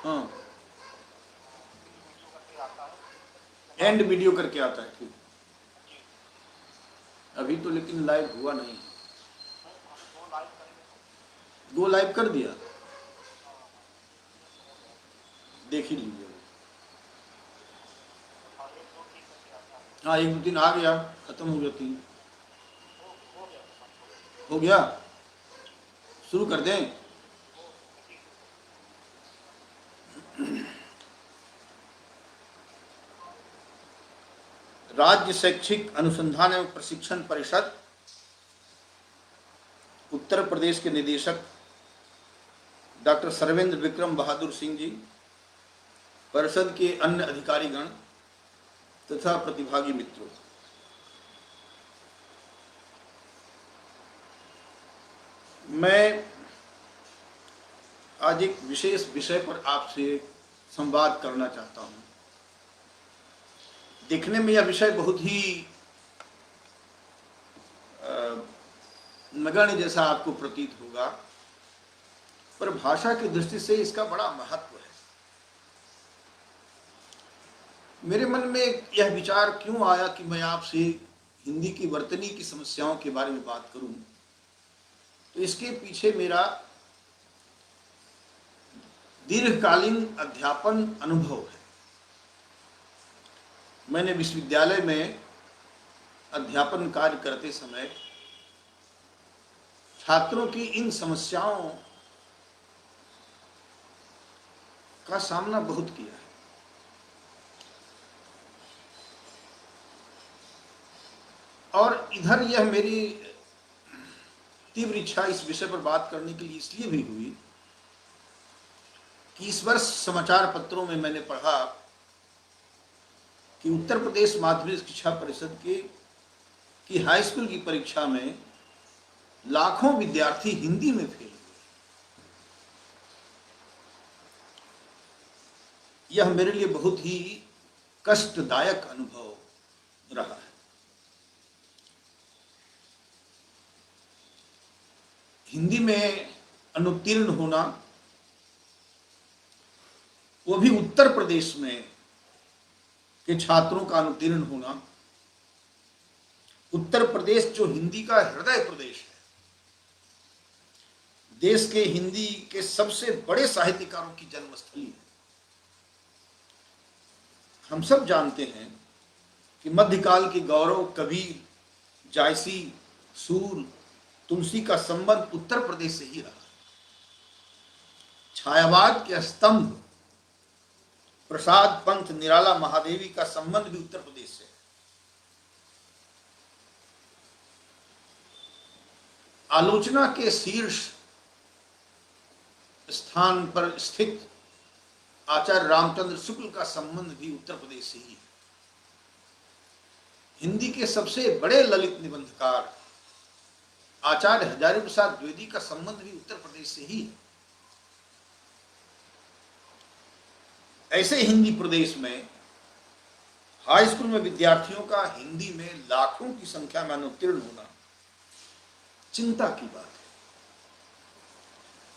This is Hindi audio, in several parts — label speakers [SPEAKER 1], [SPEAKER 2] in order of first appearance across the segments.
[SPEAKER 1] हाँ, एंड वीडियो करके आता है। ठीक, अभी तो लेकिन लाइव हुआ नहीं है। दो लाइव कर दिया, देख ही लीजिए। हाँ, एक दो दिन आ गया, खत्म हो गया, तीन हो गया। शुरू कर दें? राज्य शैक्षिक अनुसंधान एवं प्रशिक्षण परिषद, उत्तर प्रदेश के निदेशक डॉक्टर सर्वेंद्र विक्रम बहादुर सिंह जी, परिषद के अन्य अधिकारीगण तथा प्रतिभागी मित्रों, मैं आज एक विशेष विषय पर आपसे संवाद करना चाहता हूं। देखने में यह विषय बहुत ही नगण्य जैसा आपको प्रतीत होगा, पर भाषा की दृष्टि से इसका बड़ा महत्व है। मेरे मन में यह विचार क्यों आया कि मैं आपसे हिंदी की वर्तनी की समस्याओं के बारे में बात करूं, तो इसके पीछे मेरा दीर्घकालीन अध्यापन अनुभव है। मैंने विश्वविद्यालय में अध्यापन कार्य करते समय छात्रों की इन समस्याओं का सामना बहुत किया है। और इधर यह मेरी तीव्र इच्छा इस विषय पर बात करने के लिए इसलिए भी हुई कि इस वर्ष समाचार पत्रों में मैंने पढ़ा कि उत्तर प्रदेश माध्यमिक शिक्षा परिषद की हाई स्कूल की परीक्षा में लाखों विद्यार्थी हिंदी में फेल हुए। यह मेरे लिए बहुत ही कष्टदायक अनुभव रहा है। हिंदी में अनुत्तीर्ण होना, वो भी उत्तर प्रदेश में के छात्रों का अनुत्तीर्ण होना। उत्तर प्रदेश जो हिंदी का हृदय प्रदेश है, देश के हिंदी के सबसे बड़े साहित्यकारों की जन्मस्थली है। हम सब जानते हैं कि मध्यकाल के गौरव कबीर, जायसी, सूर, तुलसी का संबंध उत्तर प्रदेश से ही रहा। छायावाद के स्तंभ प्रसाद पंत, निराला, महादेवी का संबंध भी उत्तर प्रदेश से है। आलोचना के शीर्ष स्थान पर स्थित आचार्य रामचंद्र शुक्ल का संबंध भी उत्तर प्रदेश से ही है। हिंदी के सबसे बड़े ललित निबंधकार आचार्य हजारी प्रसाद द्विवेदी का संबंध भी उत्तर प्रदेश से ही है। ऐसे हिंदी प्रदेश में हाई स्कूल में विद्यार्थियों का हिंदी में लाखों की संख्या में अनुत्तीर्ण होना चिंता की बात है।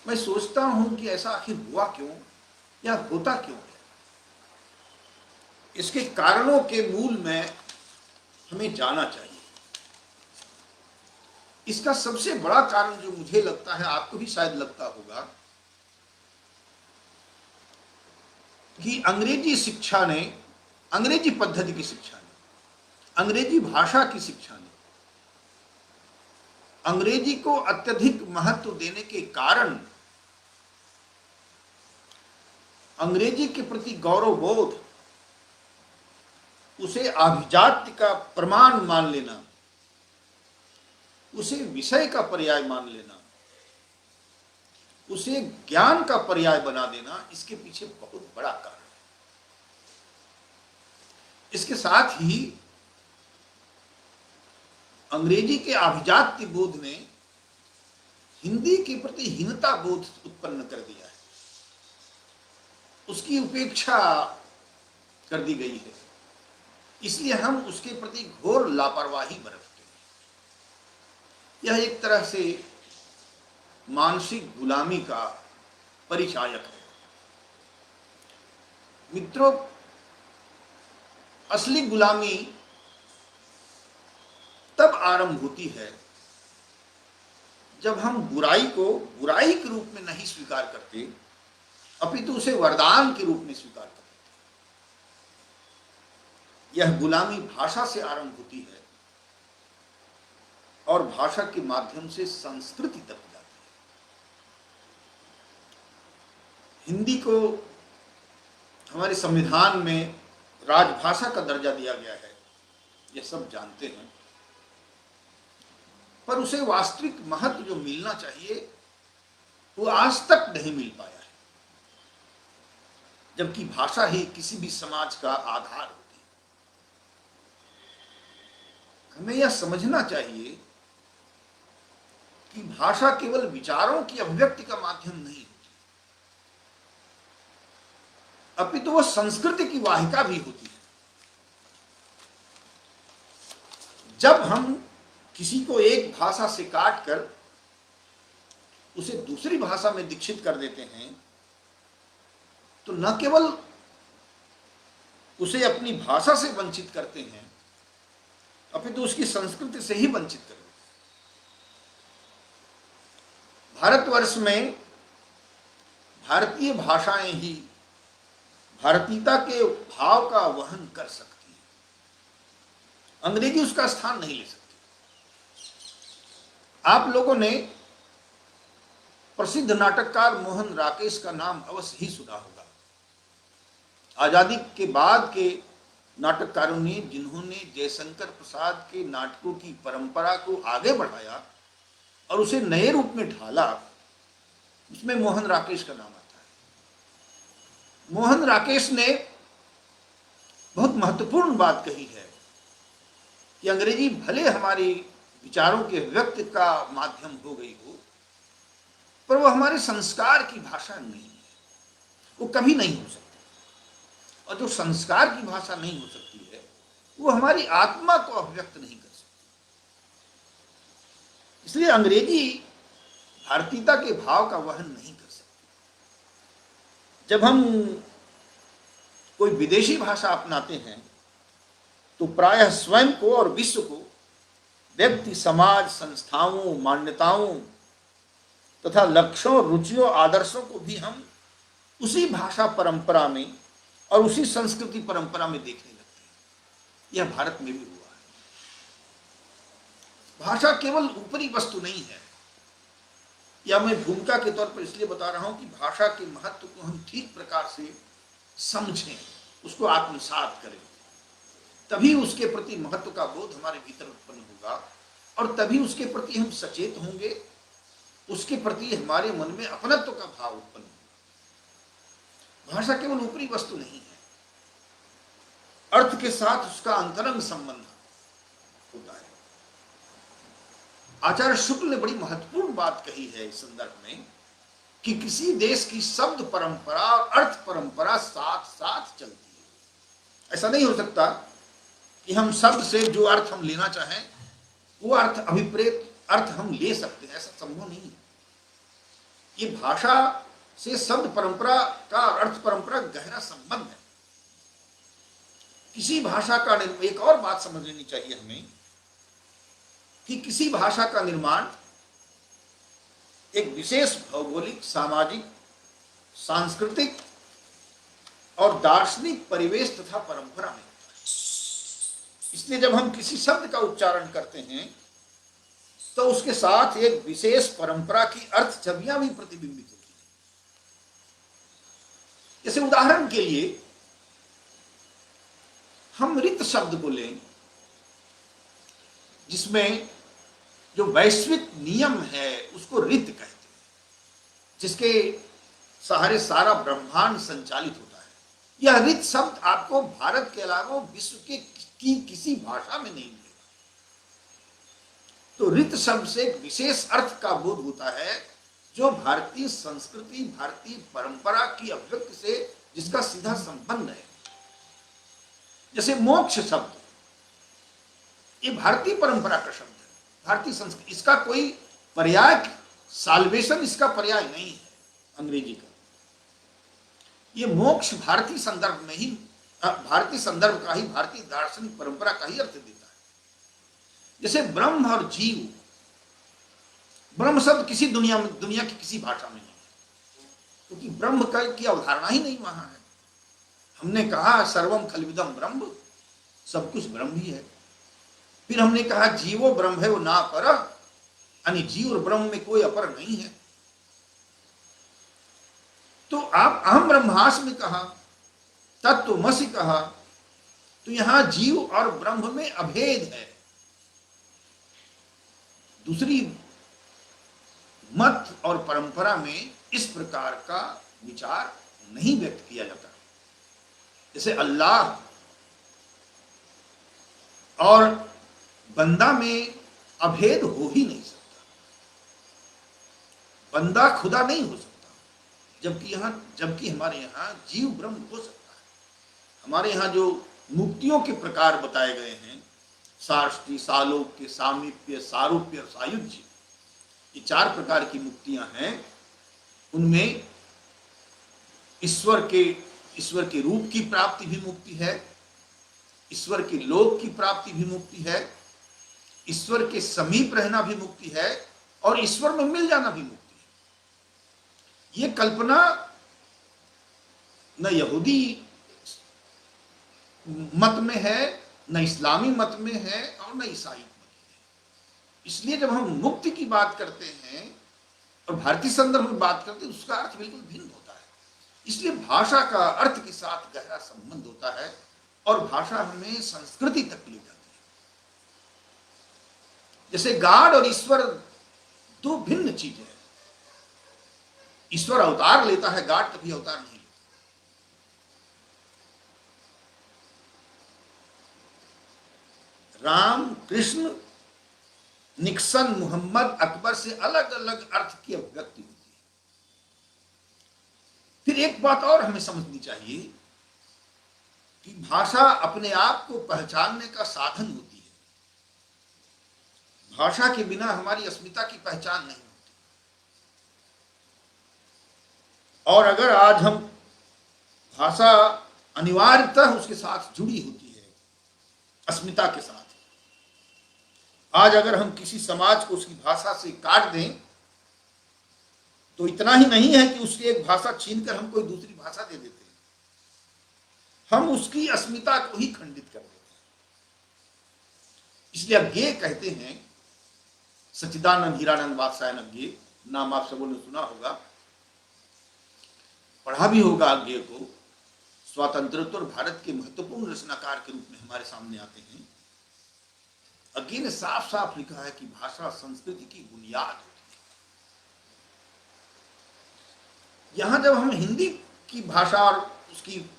[SPEAKER 1] मैं सोचता हूं कि ऐसा आखिर हुआ क्यों या होता क्यों है। इसके कारणों के मूल में हमें जाना चाहिए। इसका सबसे बड़ा कारण जो मुझे लगता है, आपको भी शायद लगता होगा, कि अंग्रेजी शिक्षा ने, अंग्रेजी पद्धति की शिक्षा ने, अंग्रेजी भाषा की शिक्षा ने अंग्रेजी को अत्यधिक महत्व देने के कारण अंग्रेजी के प्रति गौरवबोध, उसे अभिजात्य का प्रमाण मान लेना, उसे विषय का पर्याय मान लेना, उसे ज्ञान का पर्याय बना देना, इसके पीछे बहुत बड़ा कारण है। इसके साथ ही अंग्रेजी के अभिजात्य बोध ने हिंदी के प्रति हीनता बोध उत्पन्न कर दिया है। उसकी उपेक्षा कर दी गई है, इसलिए हम उसके प्रति घोर लापरवाही बरतते हैं। यह एक तरह से मानसिक गुलामी का परिचायक है। मित्रों, असली गुलामी तब आरंभ होती है जब हम बुराई को बुराई के रूप में नहीं स्वीकार करते, अपितु उसे वरदान के रूप में स्वीकार करते। यह गुलामी भाषा से आरंभ होती है और भाषा के माध्यम से संस्कृति तक जाती है। हिंदी को हमारे संविधान में राजभाषा का दर्जा दिया गया है, यह सब जानते हैं, पर उसे वास्तविक महत्व जो मिलना चाहिए वो आज तक नहीं मिल पाया है, जबकि भाषा ही किसी भी समाज का आधार होती है। हमें यह समझना चाहिए कि भाषा केवल विचारों की अभिव्यक्ति का माध्यम नहीं होती, अपितु वह संस्कृति की वाहिका भी होती है। जब हम किसी को एक भाषा से काटकर उसे दूसरी भाषा में दीक्षित कर देते हैं, तो न केवल उसे अपनी भाषा से वंचित करते हैं, अपितु उसकी संस्कृति से ही वंचित कर देते हैं। भारतवर्ष में भारतीय भाषाएं ही भारतीयता के भाव का वहन कर सकती हैं, अंग्रेजी उसका स्थान नहीं ले सकती। आप लोगों ने प्रसिद्ध नाटककार मोहन राकेश का नाम अवश्य ही सुना होगा। आजादी के बाद के नाटककारों ने जिन्होंने जयशंकर प्रसाद के नाटकों की परंपरा को आगे बढ़ाया और उसे नए रूप में ढाला, उसमें मोहन राकेश का नाम आता है। मोहन राकेश ने बहुत महत्वपूर्ण बात कही है कि अंग्रेजी भले हमारी विचारों के व्यक्त का माध्यम हो गई हो, पर वो हमारे संस्कार की भाषा नहीं है, वो कभी नहीं हो सकती। और जो संस्कार की भाषा नहीं हो सकती है, वो हमारी आत्मा को अभिव्यक्त नहीं कर सकती। इसलिए अंग्रेजी भारतीयता के भाव का वहन नहीं कर सकती। जब हम कोई विदेशी भाषा अपनाते हैं तो प्रायः स्वयं को और विश्व को, व्यक्ति, समाज, संस्थाओं, मान्यताओं तथा लक्ष्यों, रुचियों, आदर्शों को भी हम उसी भाषा परंपरा में और उसी संस्कृति परंपरा में देखने लगते हैं। यह भारत में भी हुआ है। भाषा केवल ऊपरी वस्तु नहीं है। यह मैं भूमिका के तौर पर इसलिए बता रहा हूं कि भाषा के महत्व को हम ठीक प्रकार से समझें, उसको आत्मसात करें, तभी उसके प्रति महत्व का बोध हमारे भीतर उत्पन्न होगा और तभी उसके प्रति हम सचेत होंगे, उसके प्रति हमारे मन में अपनत्व का भाव उत्पन्न होगा। भाषा केवल ऊपरी वस्तु नहीं है, अर्थ के साथ उसका अंतरंग संबंध होता है। आचार्य शुक्ल ने बड़ी महत्वपूर्ण बात कही है इस संदर्भ में कि किसी देश की शब्द परंपरा और अर्थ परंपरा साथ साथ चलती है। ऐसा नहीं हो सकता कि हम शब्द से जो अर्थ हम लेना चाहें वो अर्थ अभिप्रेत अर्थ हम ले सकते हैं, ऐसा संभव नहीं है। ये भाषा से शब्द परंपरा का अर्थ परंपरा गहरा संबंध है। किसी भाषा का, एक और बात समझ लेनी चाहिए हमें कि किसी भाषा का निर्माण एक विशेष भौगोलिक, सामाजिक, सांस्कृतिक और दार्शनिक परिवेश तथा परंपरा में। इसलिए जब हम किसी शब्द का उच्चारण करते हैं तो उसके साथ एक विशेष परंपरा की अर्थ छवियां भी प्रतिबिंबित होती हैं। जैसे उदाहरण के लिए हम रित शब्द को लें, जिसमें जो वैश्विक नियम है उसको रित कहते हैं, जिसके सहारे सारा ब्रह्मांड संचालित होता है। यह रित शब्द आपको भारत के अलावा विश्व के की किसी भाषा में नहीं मिलेगा। तो रित शब्द से एक विशेष अर्थ का बोध होता है जो भारतीय संस्कृति, भारतीय परंपरा की अभिव्यक्ति से जिसका सीधा संबंध है। जैसे मोक्ष शब्द, ये भारतीय परंपरा का शब्द है, भारतीय संस्कृति, इसका कोई पर्याय, साल्वेशन इसका पर्याय नहीं है अंग्रेजी का। ये मोक्ष भारतीय संदर्भ में ही, भारतीय संदर्भ का ही, भारतीय दार्शनिक परंपरा का ही अर्थ देता है। जैसे ब्रह्म और जीव, ब्रह्म शब्द किसी दुनिया की किसी भाषा में नहीं है, क्योंकि ब्रह्म की अवधारणा ही नहीं वहां है। हमने कहा सर्वम खलविदम ब्रह्म, सब कुछ ब्रह्म ही है। फिर हमने कहा जीवो ब्रह्म है वो ना पर, यानी जीव और ब्रह्म में कोई अपर नहीं है। तो आप अहम ब्रह्मास्मि में कहा, तत्वमसि कहा, तो यहां जीव और ब्रह्म में अभेद है। दूसरी मत और परंपरा में इस प्रकार का विचार नहीं व्यक्त किया जाता। जैसे अल्लाह और बंदा में अभेद हो ही नहीं सकता, बंदा खुदा नहीं हो सकता, जबकि हमारे यहाँ जीव ब्रह्म हो सकता है। हमारे यहाँ जो मुक्तियों के प्रकार बताए गए हैं, साष्टी, सालोक्य, सामीप्य, सारूप्य और सायुज्य, ये 4 प्रकार की मुक्तियां हैं। उनमें ईश्वर के रूप की प्राप्ति भी मुक्ति है, ईश्वर के लोक की प्राप्ति भी मुक्ति है, ईश्वर के समीप रहना भी मुक्ति है, और ईश्वर में मिल जाना भी मुक्ति है। ये कल्पना न यहूदी मत में है, न इस्लामी मत में है, और न ईसाई मत में है। इसलिए जब हम मुक्ति की बात करते हैं और भारतीय संदर्भ में बात करते हैं, उसका अर्थ बिल्कुल भिन्न होता है। इसलिए भाषा का अर्थ के साथ गहरा संबंध होता है, और भाषा हमें संस्कृति तक ले जाती है। जैसे गॉड और ईश्वर 2 भिन्न चीजें हैं। ईश्वर अवतार लेता है, गॉड कभी अवतार नहीं लेता। राम, कृष्ण, निक्सन, मोहम्मद, अकबर से अलग अलग अर्थ की अभिव्यक्ति होती है। फिर एक बात और हमें समझनी चाहिए कि भाषा अपने आप को पहचानने का साधन होती है। भाषा के बिना हमारी अस्मिता की पहचान नहीं होती। और अगर आज हम, भाषा अनिवार्यतः उसके साथ जुड़ी होती है, अस्मिता के साथ। आज अगर हम किसी समाज को उसकी भाषा से काट दें, तो इतना ही नहीं है कि उसकी एक भाषा छीनकर हम कोई दूसरी भाषा दे देते हैं, हम उसकी अस्मिता को ही खंडित कर देते हैं। इसलिए अज्ञेय कहते हैं, सच्चिदानंद हीरानंद वात्स्यायन अज्ञेय, नाम आप सबों ने सुना होगा, पढ़ा भी होगा। अज्ञेय को स्वातंत्रोत्तर भारत के महत्वपूर्ण रचनाकार के रूप में हमारे सामने आते हैं। अज्ञेय ने साफ साफ लिखा है कि भाषा संस्कृति की बुनियाद होती है। यहां जब हम हिंदी की भाषा और उसकी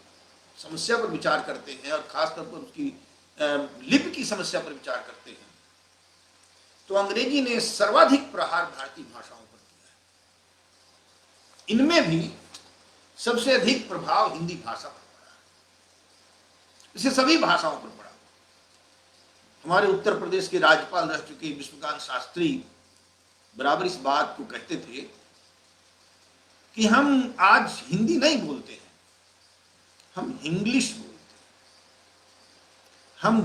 [SPEAKER 1] समस्या पर विचार करते हैं, और खासतौर पर उसकी लिपि की समस्या पर विचार करते हैं, तो अंग्रेजी ने सर्वाधिक प्रहार भारतीय भाषाओं पर किया है। इनमें भी सबसे अधिक प्रभाव हिंदी भाषा पर पड़ा है। इसे सभी भाषाओं पर पड़ा। हमारे उत्तर प्रदेश के राज्यपाल रह चुके विश्वकांत शास्त्री बराबर इस बात को कहते थे कि हम आज हिंदी नहीं बोलते हैं, हम इंग्लिश बोलते हैं। हम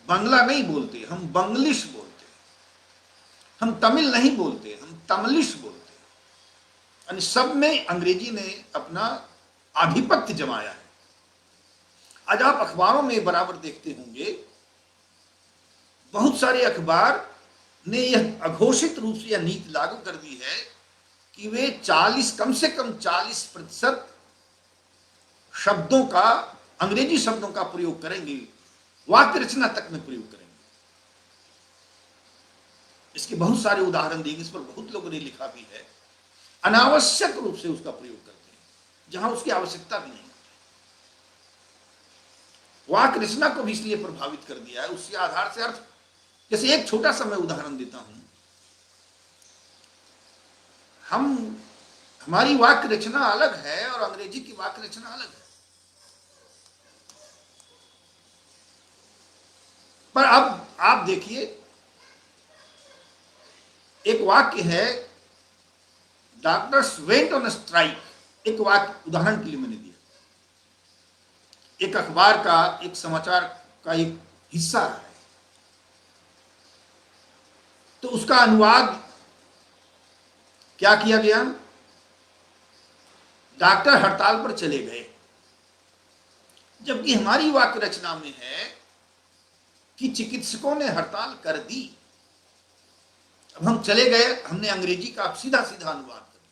[SPEAKER 1] बांग्ला नहीं बोलते, हम बंगलिश बोलते हैं। हम तमिल नहीं बोलते, हम तमिलिश बोलते हैं। यानी सब में अंग्रेजी ने अपना आधिपत्य जमाया है। आज आप अखबारों में बराबर देखते होंगे, बहुत सारे अखबार ने यह अघोषित रूप से यह नीति लागू कर दी है कि वे कम से कम 40% शब्दों का, अंग्रेजी शब्दों का प्रयोग करेंगे, वाक्य रचना तक में प्रयोग करेंगे। इसके बहुत सारे उदाहरण देंगे, इस पर बहुत लोगों ने लिखा भी है। अनावश्यक रूप से उसका प्रयोग करते हैं, जहां उसकी आवश्यकता भी नहीं। वाक्य रचना को भी इसलिए प्रभावित कर दिया है, उसके आधार से अर्थ। जैसे एक छोटा सा मैं उदाहरण देता हूं, हमारी वाक्य रचना अलग है और अंग्रेजी की वाक्य रचना अलग है। पर अब आप देखिए, एक वाक्य है, डॉक्टर्स वेंट ऑन स्ट्राइक। एक वाक्य उदाहरण के लिए मैंने दिया, एक अखबार का, एक समाचार का एक हिस्सा रहा है, तो उसका अनुवाद क्या किया गया? डॉक्टर हड़ताल पर चले गए, जबकि हमारी वाक्य रचना में है कि चिकित्सकों ने हड़ताल कर दी। अब हम चले गए, हमने अंग्रेजी का सीधा सीधा अनुवाद कर दिया।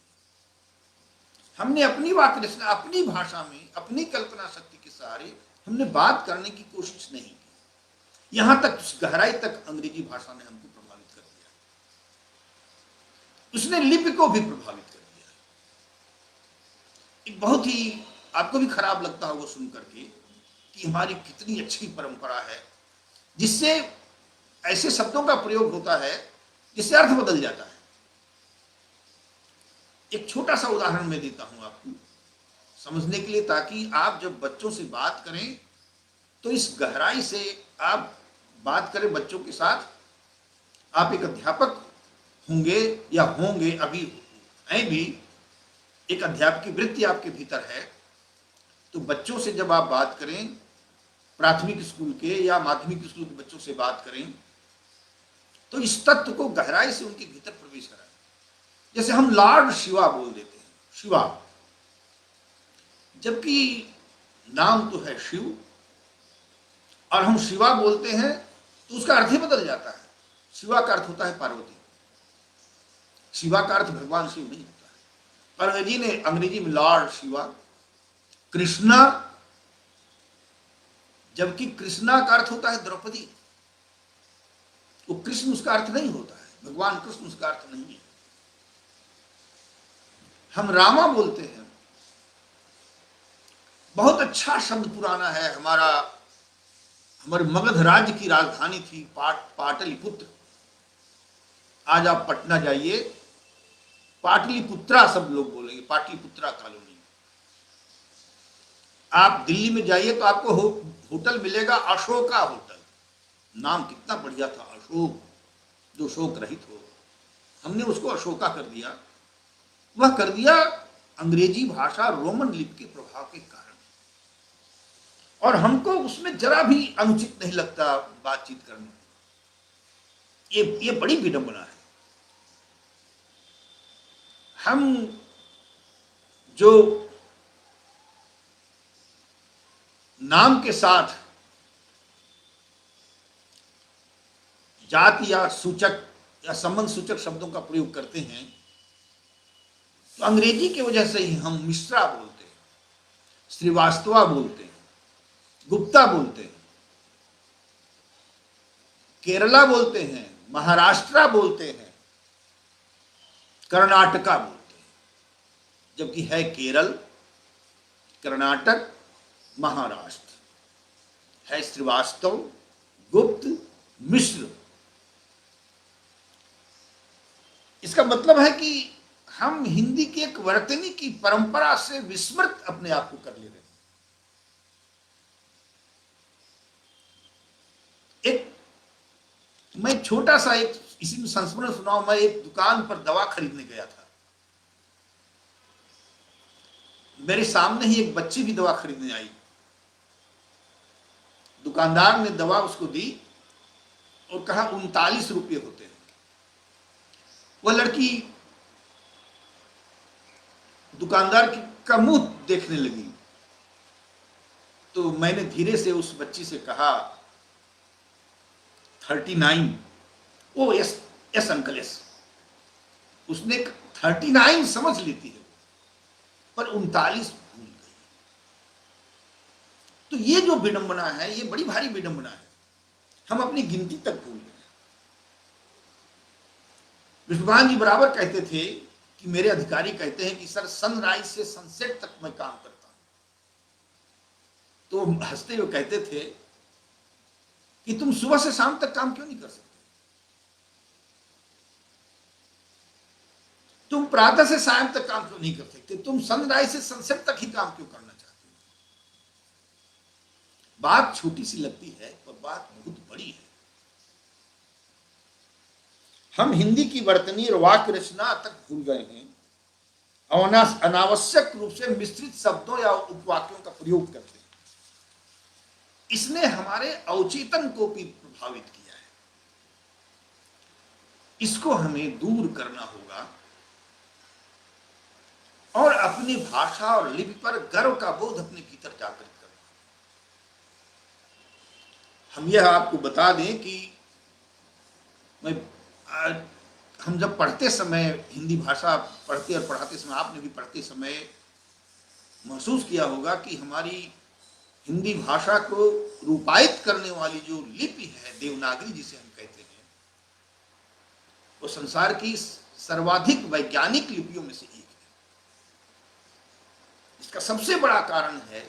[SPEAKER 1] हमने अपनी वाक्य रचना, अपनी भाषा में, अपनी कल्पना शक्ति के सहारे हमने बात करने की कोशिश नहीं की। यहां तक, उस गहराई तक अंग्रेजी भाषा ने हमको प्रभावित कर दिया, उसने लिपि को भी प्रभावित कर दिया। एक बहुत ही, आपको भी खराब लगता होगा सुन करके कि हमारी कितनी अच्छी परंपरा है, जिससे ऐसे शब्दों का प्रयोग होता है जिससे अर्थ बदल जाता है। एक छोटा सा उदाहरण मैं देता हूं आपको समझने के लिए, ताकि आप जब बच्चों से बात करें तो इस गहराई से आप बात करें बच्चों के साथ। आप एक अध्यापक होंगे या होंगे, अभी हैं भी, एक अध्यापक की वृत्ति आपके भीतर है, तो बच्चों से जब आप बात करें, प्राथमिक स्कूल के या माध्यमिक स्कूल के बच्चों से बात करें, तो इस तत्व को गहराई से उनके भीतर प्रवेश कराएं। जैसे हम लॉर्ड शिवा बोल देते हैं, शिवा, जबकि नाम तो है शिव, और हम शिवा बोलते हैं तो उसका अर्थ ही बदल जाता है। शिवा का अर्थ होता है पार्वती, शिवा का अर्थ भगवान शिव नहीं होता है। और अंग्रेजी में लॉर्ड शिवा, कृष्णा, जबकि कृष्णा का अर्थ होता है द्रौपदी, वो कृष्ण उसका अर्थ नहीं होता है, भगवान कृष्ण उसका अर्थ नहीं है। हम रामा बोलते हैं, बहुत अच्छा शब्द पुराना है, हमारे मगध राज्य की राजधानी थी पाटलिपुत्र। आज आप पटना जाइए, पाटलिपुत्रा सब लोग बोलेंगे, पाटलिपुत्रा कॉलोनी। आप दिल्ली में जाइए तो आपको होटल मिलेगा अशोका होटल, नाम कितना बढ़िया था, अशोक, जो शोक रहित हो। हमने उसको अशोका कर दिया। वह कर दिया अंग्रेजी भाषा रोमन लिपि के प्रभाव के कारण, और हमको उसमें जरा भी अनुचित नहीं लगता बातचीत करना। ये बड़ी विडंबना है। हम जो नाम के साथ जाति या सूचक या संबंध सूचक शब्दों का प्रयोग करते हैं, तो अंग्रेजी की वजह से ही हम मिश्रा बोलते हैं, श्रीवास्तवा बोलते हैं, गुप्ता बोलते हैं, केरला बोलते हैं, महाराष्ट्र बोलते हैं, कर्नाटका बोलते हैं, जबकि है केरल, कर्नाटक, महाराष्ट्र, है श्रीवास्तव, गुप्त, मिश्र। इसका मतलब है कि हम हिंदी की एक वर्तनी की परंपरा से विस्मृत अपने आप को कर ले रहे हैं। मैं छोटा सा एक इसी में संस्मरण सुनाऊं। मैं एक दुकान पर दवा खरीदने गया था, मेरे सामने ही एक बच्ची भी दवा खरीदने आई। दुकानदार ने दवा उसको दी और कहा 39 रुपये होते हैं। वह लड़की दुकानदार का मुंह देखने लगी, तो मैंने धीरे से उस बच्ची से कहा 39। ओ यस यस अंकल यस। उसने 39 समझ लेती है, पर 39 भूल गई। तो ये जो विडंबना है, ये बड़ी भारी विडंबना है। हम अपनी गिनती तक भूल गए। विश्वभान जी बराबर कहते थे कि मेरे अधिकारी कहते हैं कि सर सनराइज से सनसेट तक मैं काम करता हूं। तो हंसते हुए कहते थे कि तुम सुबह से शाम तक काम क्यों नहीं कर सकते? तुम प्रातः से शाम तक काम क्यों नहीं कर सकते? तुम सनराइज से सनसेट तक ही काम क्यों करना चाहते हो? बात छोटी सी लगती है, पर बात बहुत बड़ी है। हम हिंदी की वर्तनी और वाक्य रचना तक भूल गए हैं और अनावश्यक रूप से मिश्रित शब्दों या उपवाक्यों का प्रयोग करते हैं। इसने हमारे अवचेतन को भी प्रभावित किया है। इसको हमें दूर करना होगा और अपनी भाषा और लिपि पर गर्व का बोध अपने भीतर जागृत करना। हम यह आपको बता दें कि हम जब पढ़ते समय, हिंदी भाषा पढ़ते और पढ़ाते समय, आपने भी पढ़ते समय महसूस किया होगा कि हमारी हिंदी भाषा को रूपायित करने वाली जो लिपि है, देवनागरी जिसे हम कहते हैं, वो संसार की सर्वाधिक वैज्ञानिक लिपियों में से एक है। इसका सबसे बड़ा कारण है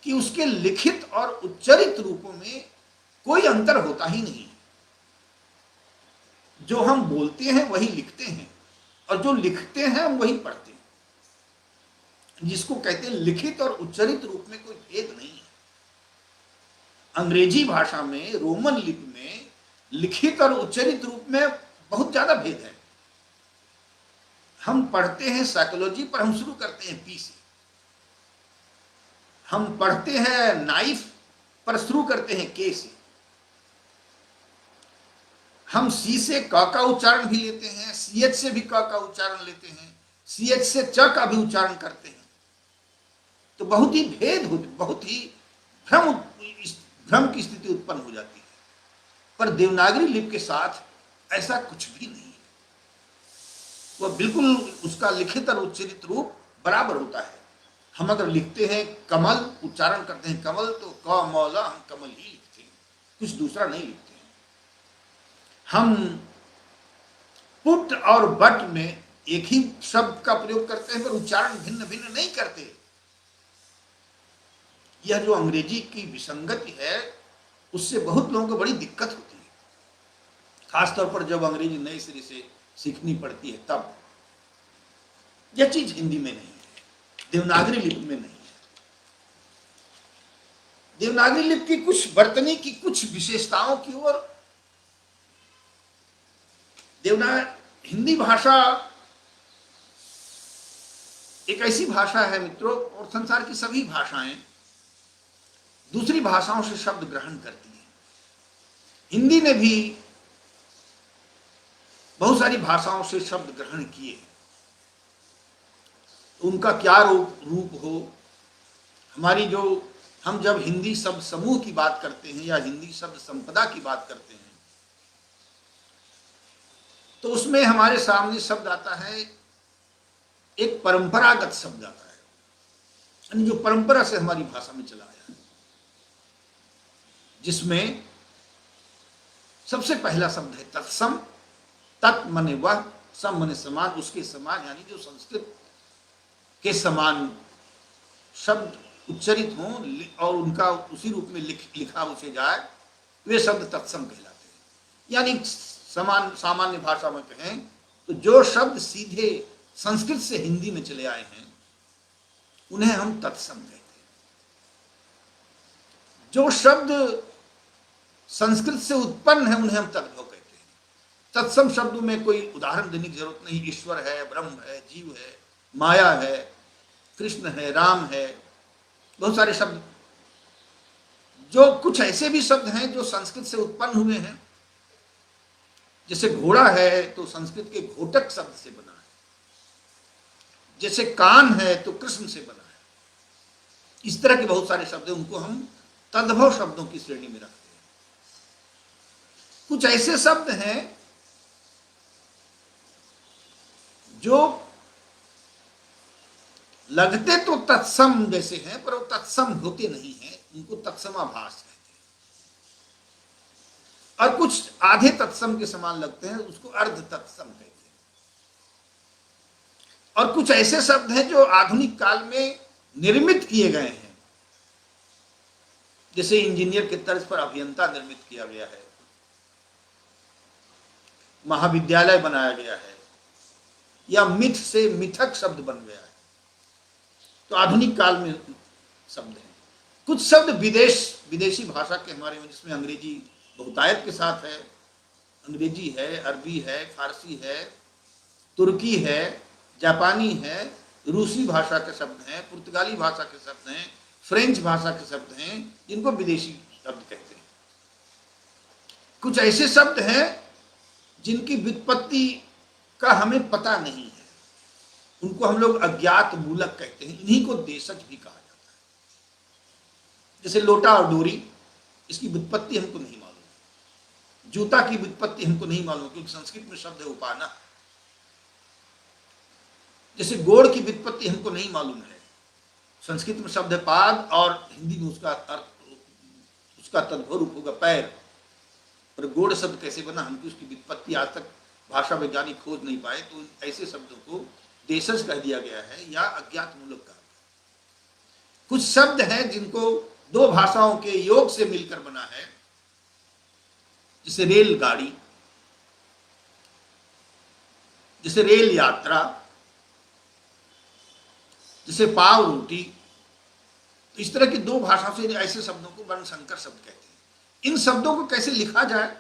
[SPEAKER 1] कि उसके लिखित और उच्चरित रूपों में कोई अंतर होता ही नहीं। जो हम बोलते हैं वही लिखते हैं और जो लिखते हैं हम वही पढ़ते हैं, जिसको कहते हैं लिखित और उच्चरित रूप में कोई भेद नहीं है। अंग्रेजी भाषा में, रोमन लिपि में लिखित और उच्चरित रूप में बहुत ज्यादा भेद है। हम पढ़ते हैं साइकोलॉजी पर हम शुरू करते हैं पी से, हम पढ़ते हैं नाइफ पर शुरू करते हैं के से, हम सी से क का उच्चारण भी लेते हैं, सीएच से भी क का उच्चारण लेते हैं, सीएच से च का भी उच्चारण करते हैं। तो बहुत ही भेद हो, बहुत ही भ्रम की स्थिति उत्पन्न हो जाती है। पर देवनागरी लिपि के साथ ऐसा कुछ भी नहीं है। वह बिल्कुल उसका लिखित और उच्चरित रूप बराबर होता है। हम अगर लिखते हैं कमल, उच्चारण करते हैं कमल, तो क मौला हम कमल ही लिखते हैं, कुछ दूसरा नहीं लिखते हैं। हम पुट और बट में एक ही शब्द का प्रयोग करते हैं, पर उच्चारण भिन्न भिन्न नहीं करते। यह जो अंग्रेजी की विसंगति है, उससे बहुत लोगों को बड़ी दिक्कत होती है, खासतौर पर जब अंग्रेजी नए सिरे से सीखनी पड़ती है तब। यह चीज हिंदी में नहीं है, देवनागरी लिपि में नहीं है। देवनागरी लिपि की कुछ बरतने की कुछ विशेषताओं की ओर हिंदी भाषा एक ऐसी भाषा है मित्रों, और संसार की सभी भाषाएं दूसरी भाषाओं से शब्द ग्रहण करती हैं। हिंदी ने भी बहुत सारी भाषाओं से शब्द ग्रहण किए। उनका क्या रूप हो, हमारी जो हम जब हिंदी शब्द समूह की बात करते हैं या हिंदी शब्द संपदा की बात करते हैं, तो उसमें हमारे सामने शब्द आता है, एक परंपरागत शब्द आता है, यानी जो परंपरा से हमारी भाषा में चला आया है, जिसमें सबसे पहला शब्द है तत्सम। तत् मने वह, सम मने समान, उसके समान, यानी जो संस्कृत के समान शब्द उच्चरित हों और उनका उसी रूप में लिखा उसे जाए, वे शब्द तत्सम कहलाते हैं। यानी सामान्य भाषा में कहें तो जो शब्द सीधे संस्कृत से हिंदी में चले आए हैं, उन्हें हम तत्सम कहते हैं। जो शब्द संस्कृत से उत्पन्न है, उन्हें हम तद्भव कहते हैं। तत्सम शब्दों में कोई उदाहरण देने की जरूरत नहीं। ईश्वर है, ब्रह्म है, जीव है, माया है, कृष्ण है, राम है, बहुत सारे शब्द। जो कुछ ऐसे भी शब्द हैं जो संस्कृत से उत्पन्न हुए हैं, जैसे घोड़ा है तो संस्कृत के घोटक शब्द से बना है, जैसे कान है तो कृष्ण से बना है। इस तरह के बहुत सारे शब्द हैं, उनको हम तद्भव शब्दों की श्रेणी में रखते हैं। कुछ ऐसे शब्द हैं जो लगते तो तत्सम जैसे हैं, पर वो तत्सम होते नहीं हैं, उनको तत्समाभास कहते हैं। और कुछ आधे तत्सम के समान लगते हैं, उसको अर्ध तत्सम कहते हैं। और कुछ ऐसे शब्द हैं जो आधुनिक काल में निर्मित किए गए हैं, जैसे इंजीनियर के तर्ज पर अभियंता निर्मित किया गया है, महाविद्यालय बनाया गया है, या मिथ से मिथक शब्द बन गया है। तो आधुनिक काल में शब्द हैं। कुछ शब्द विदेशी भाषा के हमारे में, जिसमें अंग्रेजी बहुतायत के साथ है। अंग्रेजी है, अरबी है, फारसी है, तुर्की है, जापानी है, रूसी भाषा के शब्द हैं, पुर्तगाली भाषा के शब्द हैं, फ्रेंच भाषा के शब्द हैं जिनको विदेशी शब्द कहते हैं। कुछ ऐसे शब्द हैं जिनकी व्युत्पत्ति का हमें पता नहीं है, उनको हम लोग अज्ञात मूलक कहते हैं, इन्हीं को देशज भी कहा जाता है। जैसे लोटा और डोरी, इसकी व्युत्पत्ति हमको नहीं मालूम। जूता की व्युत्पत्ति हमको नहीं मालूम, क्योंकि संस्कृत में शब्द है उपाना। जैसे गोड़ की व्युत्पत्ति हमको नहीं मालूम है, संस्कृत में शब्द है पाद और हिंदी में उसका अर्थ, उसका तद्भव रूप होगा पैर। पर गोड़ शब्द कैसे बना, हमको उसकी व्युत्पत्ति आज तक भाषा वैज्ञानिक खोज नहीं पाए। तो ऐसे शब्दों को देशज कह दिया गया है या अज्ञात मूलक कहा गया। कुछ शब्द हैं जिनको दो भाषाओं के योग से मिलकर बना है, जैसे रेलगाड़ी, जैसे रेल यात्रा, जैसे पाव रोटी। तो इस तरह की दो भाषाओं से ऐसे शब्दों को वर्ण संकर शब्द कहते हैं। इन शब्दों को कैसे लिखा जाए,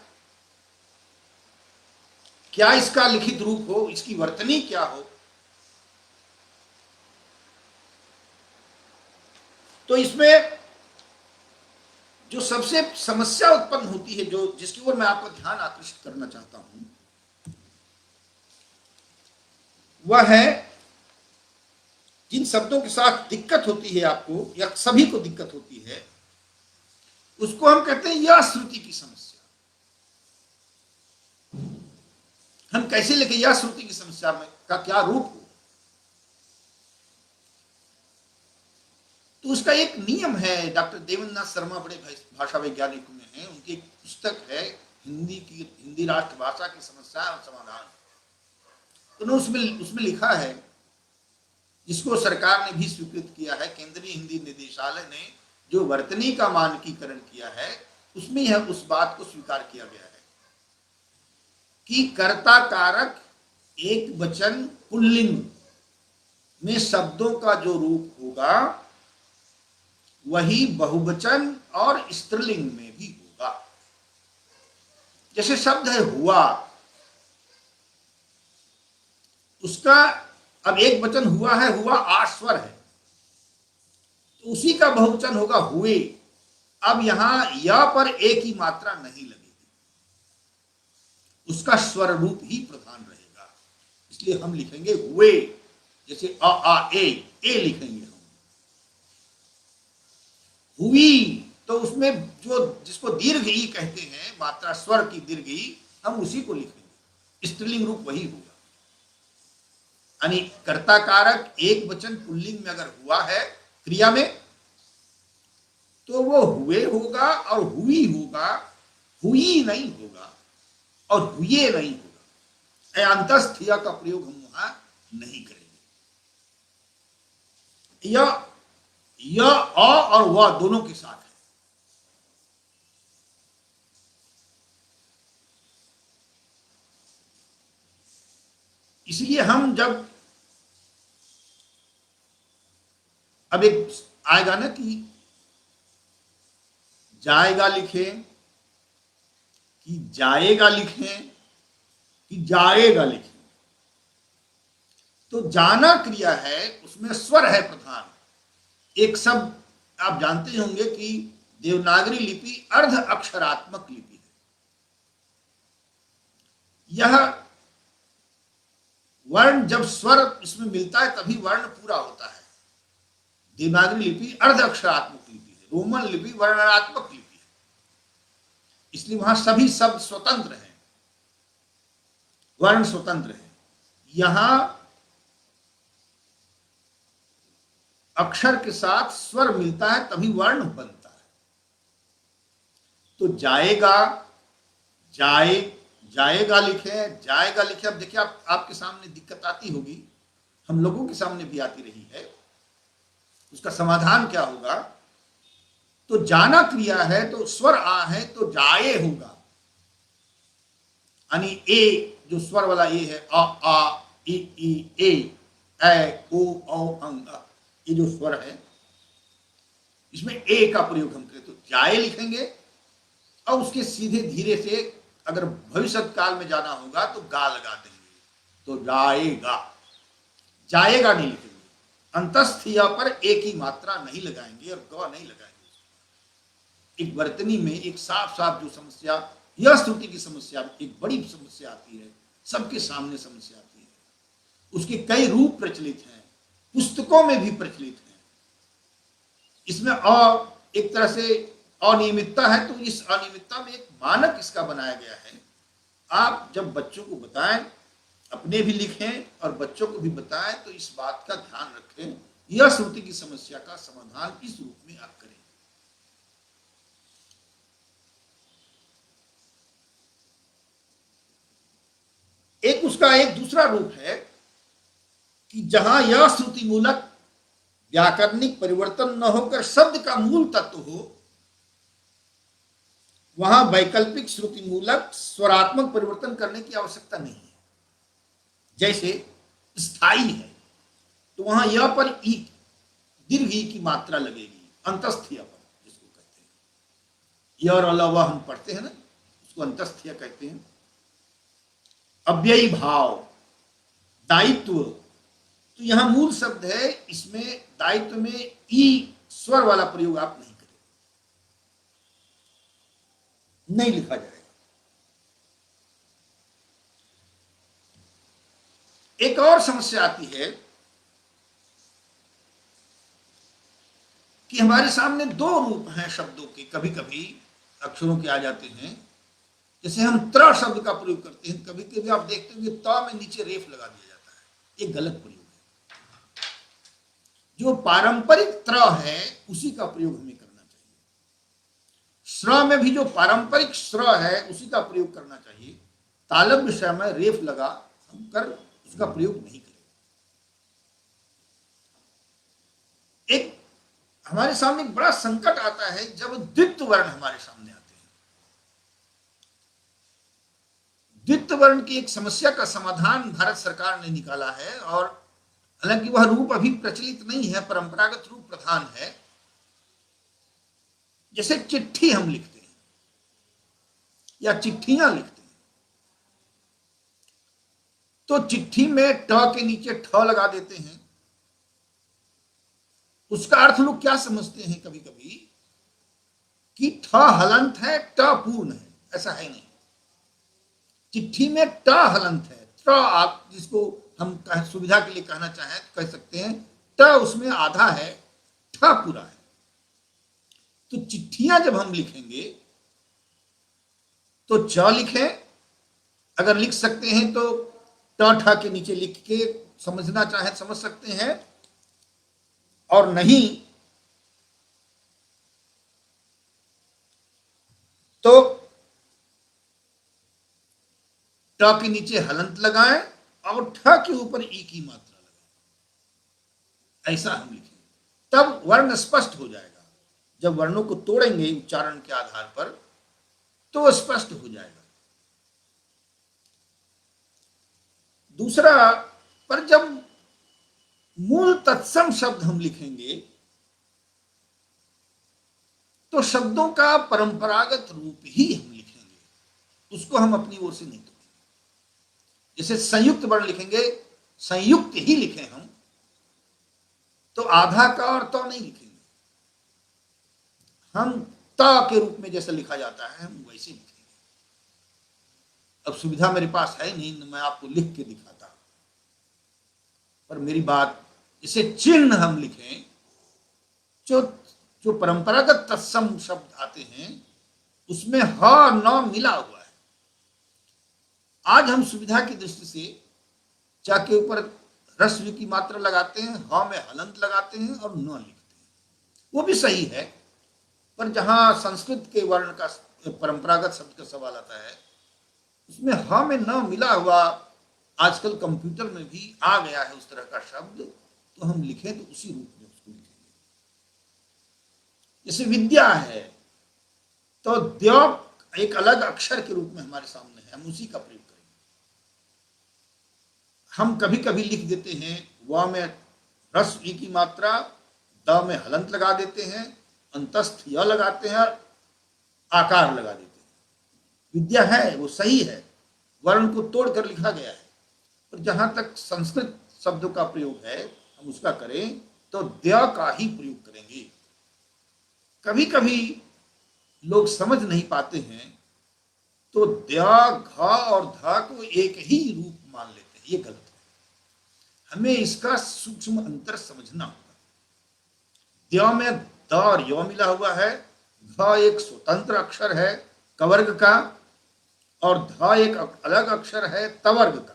[SPEAKER 1] क्या इसका लिखित रूप हो, इसकी वर्तनी क्या हो, तो इसमें जो सबसे समस्या उत्पन्न होती है, जो जिसकी ओर मैं आपका ध्यान आकर्षित करना चाहता हूं, वह है जिन शब्दों के साथ दिक्कत होती है आपको या सभी को दिक्कत होती है, उसको हम कहते हैं यह श्रुति की समस्या। हम कैसे लिखें यह श्रुति की समस्या में का क्या रूप हो, तो उसका एक नियम है। डॉक्टर देवेंद्रनाथ शर्मा बड़े भाषा वैज्ञानिक में हैं, उनकी एक पुस्तक है हिंदी राष्ट्रभाषा की समस्या और समाधान। तो उसमें लिखा है, जिसको सरकार ने भी स्वीकृत किया है, केंद्रीय हिंदी निदेशालय ने जो वर्तनी का मानकीकरण किया है, उसमें यह उस बात को स्वीकार किया गया है कि कर्ता कारक एक वचन पुल्लिंग में शब्दों का जो रूप होगा वही बहुवचन और स्त्रीलिंग में भी होगा। जैसे शब्द है हुआ, उसका अब एक वचन हुआ है, हुआ आस्वर है, तो उसी का बहुवचन होगा हुए। अब यहां या पर एक ही मात्रा नहीं लगेगी, उसका स्वर रूप ही प्रधान रहेगा, इसलिए हम लिखेंगे हुए। जैसे आ ए लिखेंगे हम। हुई, तो उसमें जो जिसको दीर्घ ई कहते हैं, मात्रा स्वर की दीर्घ ई, हम उसी को लिखेंगे, स्त्रीलिंग रूप वही होगा। यानी कर्ता कारक एक वचन पुल्लिंग में अगर हुआ है क्रिया में, तो वो हुए होगा और हुई होगा, हुई नहीं होगा और हुए नहीं होगा। अंतस्थ या का प्रयोग हम वहां नहीं करेंगे। यह अ और वह दोनों के साथ है। इसलिए हम जब अब एक आएगा ना कि जाएगा लिखें कि जाएगा लिखें कि जाएगा लिखें, तो जाना क्रिया है, उसमें स्वर है प्रधान। एक शब्द आप जानते होंगे कि देवनागरी लिपि अर्ध अक्षरात्मक लिपि है। यह वर्ण जब स्वर इसमें मिलता है तभी वर्ण पूरा होता है। देवनागरी लिपि अर्ध अक्षरात्मक लिपि है, रोमन लिपि वर्णनात्मक लिपि है, इसलिए वहां सभी शब्द स्वतंत्र हैं, वर्ण स्वतंत्र है। यहां अक्षर के साथ स्वर मिलता है तभी वर्ण बनता है। तो जाएगा, जाएगा लिखे, जाएगा लिखे। अब देखिए आपके सामने दिक्कत आती होगी, हम लोगों के सामने भी आती रही है। उसका समाधान क्या होगा? तो जाना क्रिया है तो स्वर आ है तो जाए होगा, यानी ए जो स्वर वाला ए है, आ ई ए ओ अंग, ये जो स्वर है इसमें ए का प्रयोग हम करें तो जाए लिखेंगे, और उसके सीधे धीरे से अगर भविष्य काल में जाना होगा तो गा लगा देंगे, तो जाएगा, जाएगा नहीं लिखेंगे। अंतस्थ य पर एक ही मात्रा नहीं लगाएंगे और ग नहीं लगाएंगे। एक वर्तनी में एक साफ साफ जो समस्या, यह श्रुति की समस्या, एक बड़ी समस्या आती है, सबके सामने समस्या आती है, उसके कई रूप प्रचलित हैं, पुस्तकों में भी प्रचलित हैं। इसमें एक तरह से अनियमितता है, तो इस अनियमितता में एक मानक इसका बनाया गया है। आप जब बच्चों को बताएं, अपने भी लिखें और बच्चों को भी बताएं, तो इस बात का ध्यान रखें, यह श्रुति की समस्या का समाधान इस रूप में आप करें। एक उसका एक दूसरा रूप है कि जहां यह श्रुति मूलक व्याकरणिक परिवर्तन न होकर शब्द का मूल तत्व हो, वहां वैकल्पिक श्रुति मूलक स्वरात्मक परिवर्तन करने की आवश्यकता नहीं है। जैसे स्थाई है तो वहां य पर ई, दीर्घ ई की मात्रा लगेगी, अंतस्थीय पर जिसको कहते हैं। य और अलावा हम पढ़ते हैं ना, उसको अंतस्थीय कहते हैं। अव्ययी भाव, दायित्व, तो यहां मूल शब्द है, इसमें दायित्व में ई स्वर वाला प्रयोग आप नहीं करें, नहीं लिखा जाएगा। एक और समस्या आती है कि हमारे सामने दो रूप हैं शब्दों के, कभी कभी अक्षरों के आ जाते हैं। जैसे हम त्र शब्द का प्रयोग करते हैं, कभी कभी आप देखते होंगे त में नीचे रेफ लगा दिया जाता है, ये गलत प्रयोग है। जो पारंपरिक त्र है उसी का प्रयोग हमें करना चाहिए। श्र में भी जो पारंपरिक श्र है उसी का प्रयोग करना चाहिए। तालब विषय में रेफ लगा हम कर उसका प्रयोग नहीं करें। एक हमारे सामने बड़ा संकट आता है जब द्वित्व वर्ण हमारे सामने आते हैं। द्वित्व वर्ण की एक समस्या का समाधान भारत सरकार ने निकाला है, और हालांकि वह रूप अभी प्रचलित नहीं है, परंपरागत रूप प्रधान है। जैसे चिट्ठी हम लिखते हैं या चिट्ठियां लिखते हैं, तो चिट्ठी में ट के नीचे ठ लगा देते हैं। उसका अर्थ लोग क्या समझते हैं कभी कभी कि ठ हलंत है, ट पूर्ण है। ऐसा है नहीं। चिट्ठी में ट हलंत है, त्र आप जिसको हम सुविधा के लिए कहना चाहें तो कह सकते हैं, ट उसमें आधा है, ठ पूरा है। तो चिट्ठियां जब हम लिखेंगे तो च लिखें, अगर लिख सकते हैं तो ट ठ के नीचे लिख के समझना चाहे समझ सकते हैं, और नहीं तो ट के नीचे हलंत लगाएं और ठ के ऊपर ई की मात्रा लगाएं। ऐसा हम लिखें, तब वर्ण स्पष्ट हो जाएगा। जब वर्णों को तोड़ेंगे उच्चारण के आधार पर तो स्पष्ट हो जाएगा। दूसरा, पर जब मूल तत्सम शब्द हम लिखेंगे तो शब्दों का परंपरागत रूप ही हम लिखेंगे, उसको हम अपनी ओर से नहीं तोड़ेंगे। जैसे संयुक्त वर्ण लिखेंगे, संयुक्त ही लिखें हम, तो आधा का और तो नहीं लिखेंगे, हम त के रूप में जैसा लिखा जाता है हम वैसे लिखेंगे। अब सुविधा मेरे पास है नहीं, मैं आपको लिख के दिखाता, पर मेरी बात, इसे चिन्ह हम लिखें, जो परंपरागत तत्सम शब्द आते हैं उसमें ह न मिला हुआ है। आज हम सुविधा की दृष्टि से च के ऊपर ह्रस्व की मात्रा लगाते हैं, ह में हलंत लगाते हैं और न लिखते हैं, वो भी सही है। पर जहां संस्कृत के वर्ण का परंपरागत शब्द का सवाल आता है, उसमें ह में न मिला हुआ, आजकल कंप्यूटर में भी आ गया है उस तरह का शब्द, तो हम लिखें तो उसी रूप में उसको लिखेंगे। जैसे विद्या है तो द्योग एक अलग अक्षर के रूप में हमारे सामने है, हम उसी का प्रयोग करेंगे। हम कभी कभी लिख देते हैं, व में ह्रस्व ई की मात्रा, द में हलंत लगा देते हैं, अंतस्थ य लगाते हैं, आकार लगा देते हैं। विद्या है वो सही है, वर्ण को तोड़कर लिखा गया है, पर जहां तक संस्कृत शब्दों का प्रयोग है हम हम उसका करें तो द्य का ही प्रयोग करेंगे। कभी कभी लोग समझ नहीं पाते हैं तो द्य, घ और ध को एक ही रूप मान लेते हैं, ये गलत है। हमें इसका सूक्ष्म अंतर समझना होगा। द्य में द और य मिला हुआ है, घ एक स्वतंत्र अक्षर है कवर्ग का, और ध एक अलग अक्षर है तवर्ग का।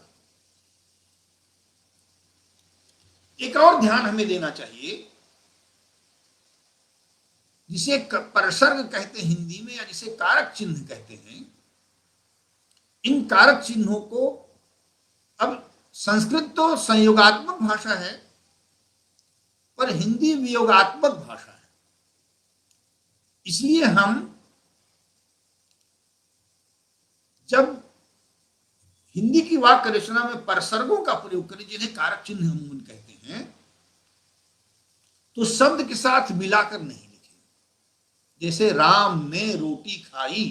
[SPEAKER 1] एक और ध्यान हमें देना चाहिए, जिसे परसर्ग कहते हैं हिंदी में, या जिसे कारक चिन्ह कहते हैं। इन कारक चिन्हों को, अब संस्कृत तो संयोगात्मक भाषा है पर हिंदी वियोगात्मक भाषा है, इसलिए हम जब हिंदी की वाक्य रचना में परसर्गों का प्रयोग करें, जिन्हें कारक चिन्ह हम कहते हैं, तो शब्द के साथ मिलाकर नहीं लिखें। जैसे राम ने रोटी खाई,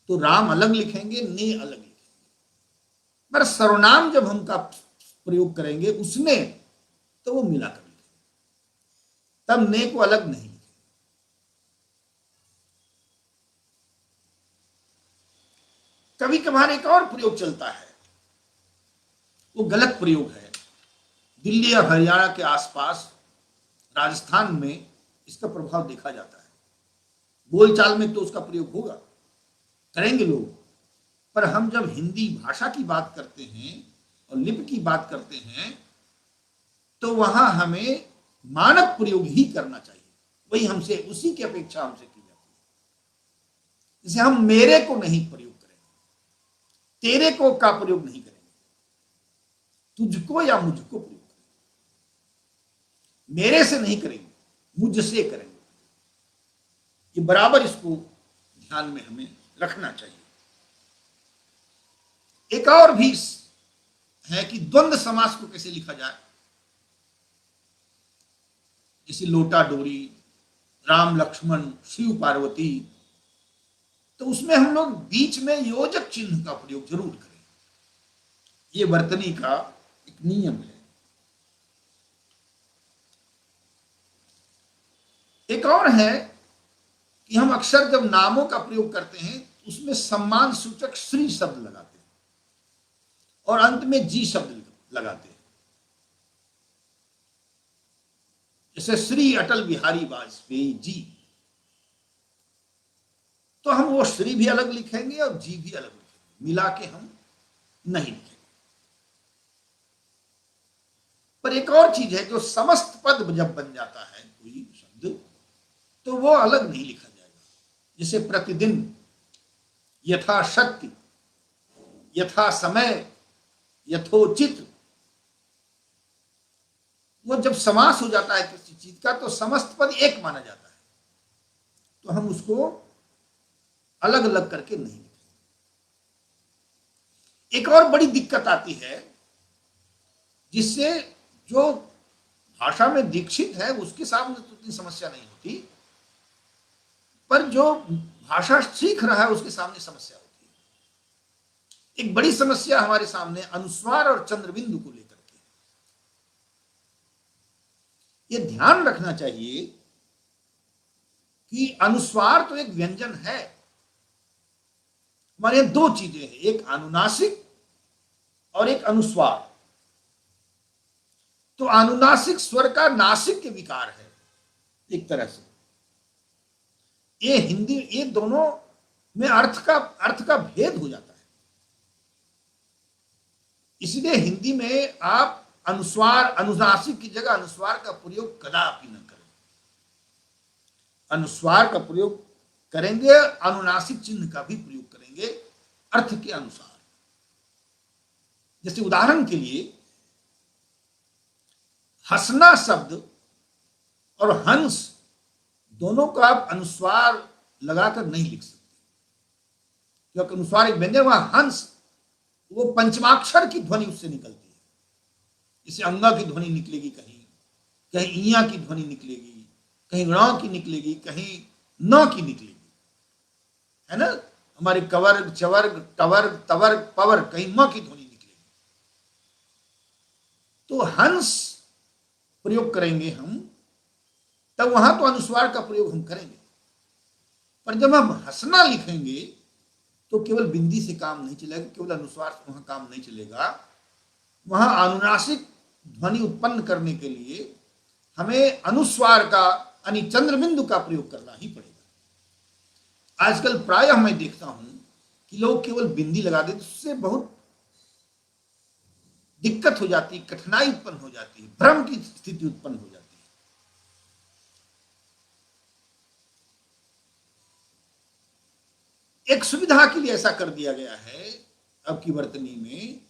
[SPEAKER 1] तो राम अलग लिखेंगे, ने अलग लिखेंगे। पर सर्वनाम जब हम का प्रयोग करेंगे उसने, तो वो मिलाकर लिखेंगे, तब ने को अलग नहीं लिखेंगे। कभी कभार एक और प्रयोग चलता है, वो गलत प्रयोग है। दिल्ली और हरियाणा के आसपास, राजस्थान में इसका प्रभाव देखा जाता है। बोलचाल में तो उसका प्रयोग होगा, करेंगे लोग, पर हम जब हिंदी भाषा की बात करते हैं और लिपि की बात करते हैं, तो वहां हमें मानक प्रयोग ही करना चाहिए। वही हमसे, उसी की अपेक्षा हमसे की जाती है। जैसे हम मेरे को नहीं प्रयोग करेंगे, तेरे को का प्रयोग नहीं करेंगे, तुझको या मुझको प्रयोग करेंगे। मेरे से नहीं करेंगे, मुझसे करेंगे। ये बराबर इसको ध्यान में हमें रखना चाहिए। एक और भी है कि द्वंद्व समास को कैसे लिखा जाए। जैसे लोटा डोरी, राम लक्ष्मण, शिव पार्वती, तो उसमें हम लोग बीच में योजक चिन्ह का प्रयोग जरूर करें। ये वर्तनी का एक नियम है। एक और है कि हम अक्सर जब नामों का प्रयोग करते हैं उसमें सम्मान सूचक श्री शब्द लगाते हैं और अंत में जी शब्द लगाते हैं। जैसे श्री अटल बिहारी वाजपेयी जी, तो हम वो श्री भी अलग लिखेंगे और जी भी अलग लिखेंगे, मिला के हम नहीं लिखेंगे। पर एक और चीज है, जो समस्त पद जब बन जाता है कोई शब्द, तो वो अलग नहीं लिखा जाएगा। जैसे प्रतिदिन, यथाशक्ति, यथा समय, यथोचित, वो जब समास हो जाता है किसी चीज का, तो समस्त पद एक माना जाता है, तो हम उसको अलग अलग करके नहीं लिखेंगे। एक और बड़ी दिक्कत आती है, जिससे जो भाषा में दीक्षित है उसके सामने तो इतनी समस्या नहीं होती, पर जो भाषा सीख रहा है उसके सामने समस्या होती है। एक बड़ी समस्या हमारे सामने अनुस्वार और चंद्रबिंदु को लेकर के। ये ध्यान रखना चाहिए कि अनुस्वार तो एक व्यंजन है। हमारे यहां दो चीजें हैं, एक अनुनासिक और एक अनुस्वार। तो अनुनासिक स्वर का नासिक के विकार है एक तरह से। ये हिंदी, ये दोनों में अर्थ का भेद हो जाता है। इसलिए हिंदी में आप अनुस्वार, अनुनासिक की जगह अनुस्वार का प्रयोग कदापि न करें। अनुस्वार का प्रयोग करेंगे, अनुनासिक चिन्ह का भी प्रयोग करेंगे अर्थ के अनुसार। जैसे उदाहरण के लिए, हंसना शब्द और हंस दोनों का आप अनुस्वार लगाकर नहीं लिख सकते, क्योंकि अनुस्वार एक व्यंजन, वहां हंस वो पंचमाक्षर की ध्वनि उससे निकलती है। जैसे अंगा की ध्वनि निकलेगी, कहीं कहीं इया की ध्वनि निकलेगी, कहीं ण की निकलेगी, कहीं न की निकलेगी, है ना। हमारे कवर्ग, चवर्ग, टवर्ग, तवर्ग, पवर्ग, कहीं म की ध्वनि निकलेगी। तो हंस प्रयोग करेंगे हम, तब वहां तो अनुस्वार का प्रयोग हम करेंगे। पर जब हम हंसना लिखेंगे तो केवल बिंदी से काम नहीं चलेगा, केवल अनुस्वार से वहां काम नहीं चलेगा। वहां अनुनासिक ध्वनि उत्पन्न करने के लिए हमें अनुस्वार का यानी चंद्रबिंदु का प्रयोग करना ही पड़ेगा। आजकल प्रायः मैं देखता हूं कि लोग केवल बिंदी लगा देते, उससे बहुत दिक्कत हो जाती है, कठिनाई उत्पन्न हो जाती है, भ्रम की स्थिति उत्पन्न हो जाती है। एक सुविधा के लिए ऐसा कर दिया गया है अब की वर्तनी में।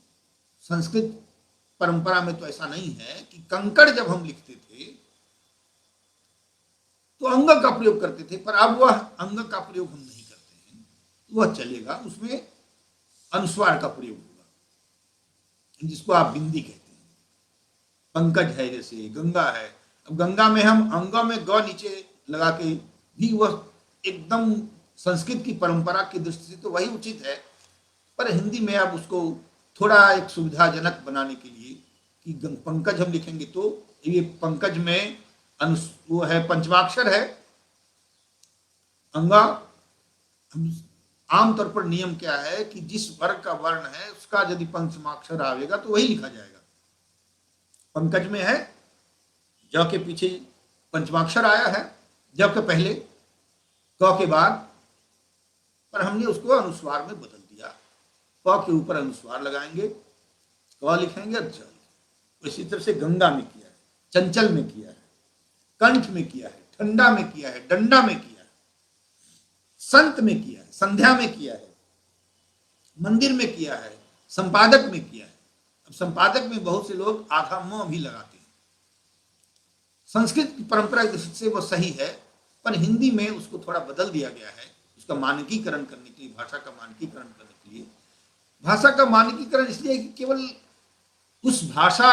[SPEAKER 1] संस्कृत परंपरा में तो ऐसा नहीं है कि कंकड़ जब हम लिखते थे तो अंग का प्रयोग करते थे, पर अब वह अंग का प्रयोग हम नहीं करते हैं, वह चलेगा, उसमें अनुस्वार का प्रयोग होगा, जिसको आप बिंदी कहते हैं। पंकज है, जैसे गंगा है, अब गंगा में हम अंग में ग नीचे लगा के भी, वह एकदम संस्कृत की परंपरा की दृष्टि से तो वही उचित है, पर हिंदी में आप उसको थोड़ा एक सुविधाजनक बनाने के लिए कि पंकज हम लिखेंगे तो ये पंकज में वो है पंचमाक्षर है अंगा। आमतौर पर नियम क्या है कि जिस वर्ग का वर्ण है उसका यदि पंचमाक्षर आवेगा तो वही लिखा जाएगा। पंकज में है, ज के पीछे पंचमाक्षर आया है, ज के पहले क के बाद, पर हमने उसको अनुस्वार में बदल दिया। क के ऊपर अनुस्वार लगाएंगे, क लिखेंगे, ज। इसी तरह से गंगा में किया है, चंचल में किया है, कंठ में किया है, ठंडा में किया है, डंडा में किया है, संत में किया है, संध्या में किया है, मंदिर में किया है, संपादक में किया है। अब संपादक में बहुत से लोग आधा म भी लगाते हैं। संस्कृत की परंपरा की दृष्टि से वो सही है, पर हिंदी में उसको थोड़ा बदल दिया गया है, उसका मानकीकरण करने के लिए, भाषा का मानकीकरण करने के लिए। भाषा का मानकीकरण इसलिए कि केवल उस भाषा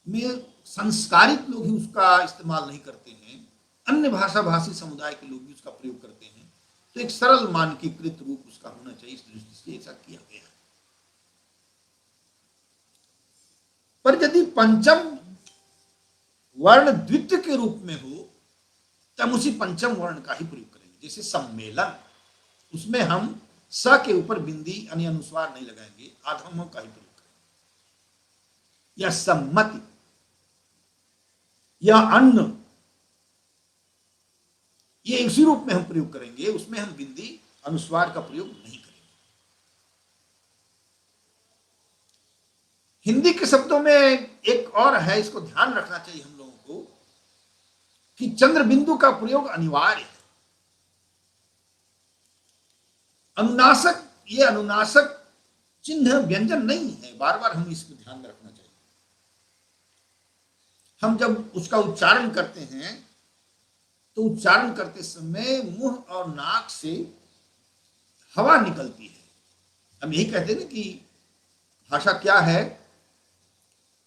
[SPEAKER 1] में संस्कारित लोग ही उसका इस्तेमाल नहीं करते हैं, अन्य भाषा भाषी समुदाय के लोग भी उसका प्रयोग करते हैं, तो एक सरल मानकीकृत रूप उसका होना चाहिए, इस दृष्टि से ऐसा किया गया है। पर यदि पंचम वर्ण द्वितीय के रूप में हो तब उसी पंचम वर्ण का ही प्रयोग करेंगे। जैसे सम्मेलन, उसमें हम स के ऊपर बिंदी यानी अनुस्वार नहीं लगाएंगे, आधम का ही प्रयोग करेंगे। या सम्मति या अन्न, ये इसी रूप में हम प्रयोग करेंगे, उसमें हम बिंदी अनुस्वार का प्रयोग नहीं करेंगे। हिंदी के शब्दों में एक और है, इसको ध्यान रखना चाहिए हम लोगों को, कि चंद्र बिंदु का प्रयोग अनिवार्य है। अनुनासक, ये अनुनासक चिन्ह व्यंजन नहीं है, बार बार हम इसको ध्यान में रखना चाहिए। हम जब उसका उच्चारण करते हैं तो उच्चारण करते समय मुंह और नाक से हवा निकलती है। हम यही कहते हैं ना कि भाषा क्या है,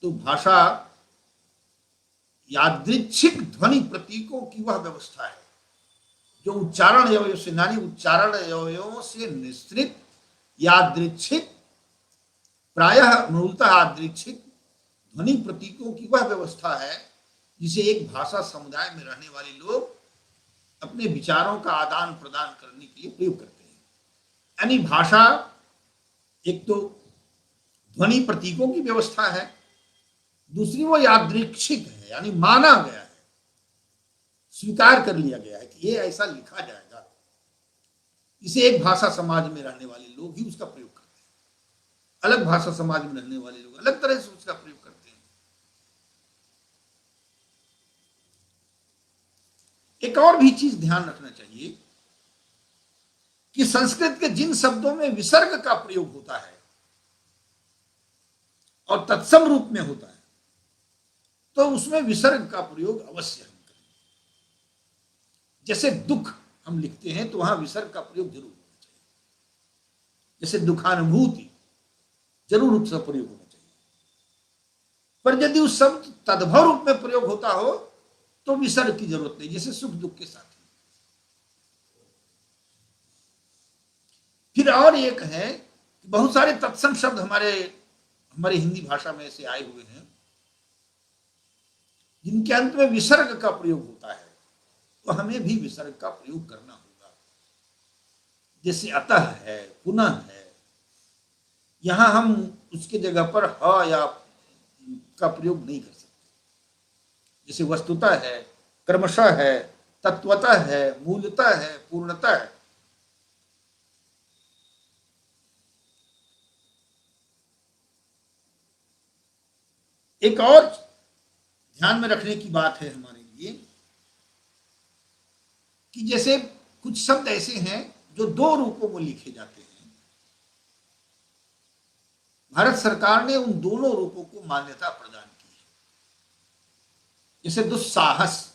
[SPEAKER 1] तो भाषा यादृच्छिक ध्वनि प्रतीकों की वह व्यवस्था है जो उच्चारण अवयव से, यानी उच्चारण अवयवों से निश्चित यादृच्छिक, प्रायः मूलतः यादृच्छिक ध्वनि प्रतीकों की वह व्यवस्था है जिसे एक भाषा समुदाय में रहने वाले लोग अपने विचारों का आदान प्रदान करने के लिए प्रयोग करते हैं। यानी भाषा एक तो ध्वनि प्रतीकों की व्यवस्था है, दूसरी वो यादृच्छिक है, यानी माना गया है, स्वीकार कर लिया गया है कि ये ऐसा लिखा जाएगा। इसे एक भाषा समाज में रहने वाले लोग ही उसका प्रयोग करते हैं, अलग भाषा समाज में रहने वाले लोग अलग तरह से उसका प्रयोग करते हैं। एक और भी चीज ध्यान रखना चाहिए कि संस्कृत के जिन शब्दों में विसर्ग का प्रयोग होता है और तत्सम रूप में होता है, तो उसमें विसर्ग का प्रयोग अवश्य हम करें। जैसे दुख हम लिखते हैं तो वहां विसर्ग का प्रयोग जरूर होना चाहिए। जैसे दुखानुभूति, जरूर उसका प्रयोग होना चाहिए। पर यदि उस शब्द तद्भव रूप में प्रयोग होता हो तो विसर्ग की जरूरत नहीं, जैसे सुख दुख के साथ। फिर और एक है, बहुत सारे तत्सम शब्द हमारी हिंदी भाषा में ऐसे आए हुए हैं जिनके अंत में विसर्ग का प्रयोग होता है, तो हमें भी विसर्ग का प्रयोग करना होगा। जैसे अतः है, पुनः है, यहां हम उसके जगह पर ह या का प्रयोग नहीं कर सकते। जैसे वस्तुतः है, क्रमशः है, तत्वतः है, मूलतः है, पूर्णतः है। एक और ध्यान में रखने की बात है हमारे लिए कि जैसे कुछ शब्द ऐसे हैं जो दो रूपों में लिखे जाते हैं, भारत सरकार ने उन दोनों रूपों को मान्यता प्रदान की है। जैसे दुस्साहस,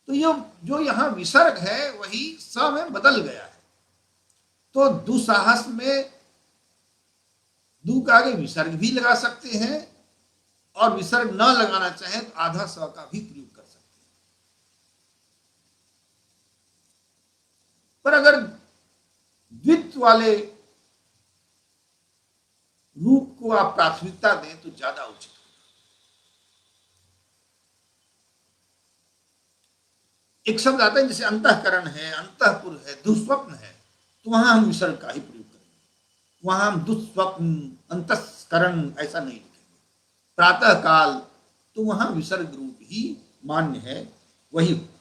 [SPEAKER 1] तो ये जो यहां विसर्ग है वही स में बदल गया है, तो दुस्साहस में दू के आगे विसर्ग भी लगा सकते हैं और विसर्ग न लगाना चाहें तो आधा स का भी प्रयोग कर सकते हैं। पर अगर द्वित्व वाले रूप को आप प्राथमिकता दें तो ज्यादा उचित होगा। एक शब्द आता है जैसे अंतःकरण है, अंतःपुर है, दुस्वप्न है, तो वहां हम विसर्ग का ही प्रयोग करेंगे। वहां हम दुस्वप्न, अंतःकरण ऐसा नहीं लिखेंगे। प्रातः काल, तो वहां विसर्ग रूप ही मान्य है, वही होगा।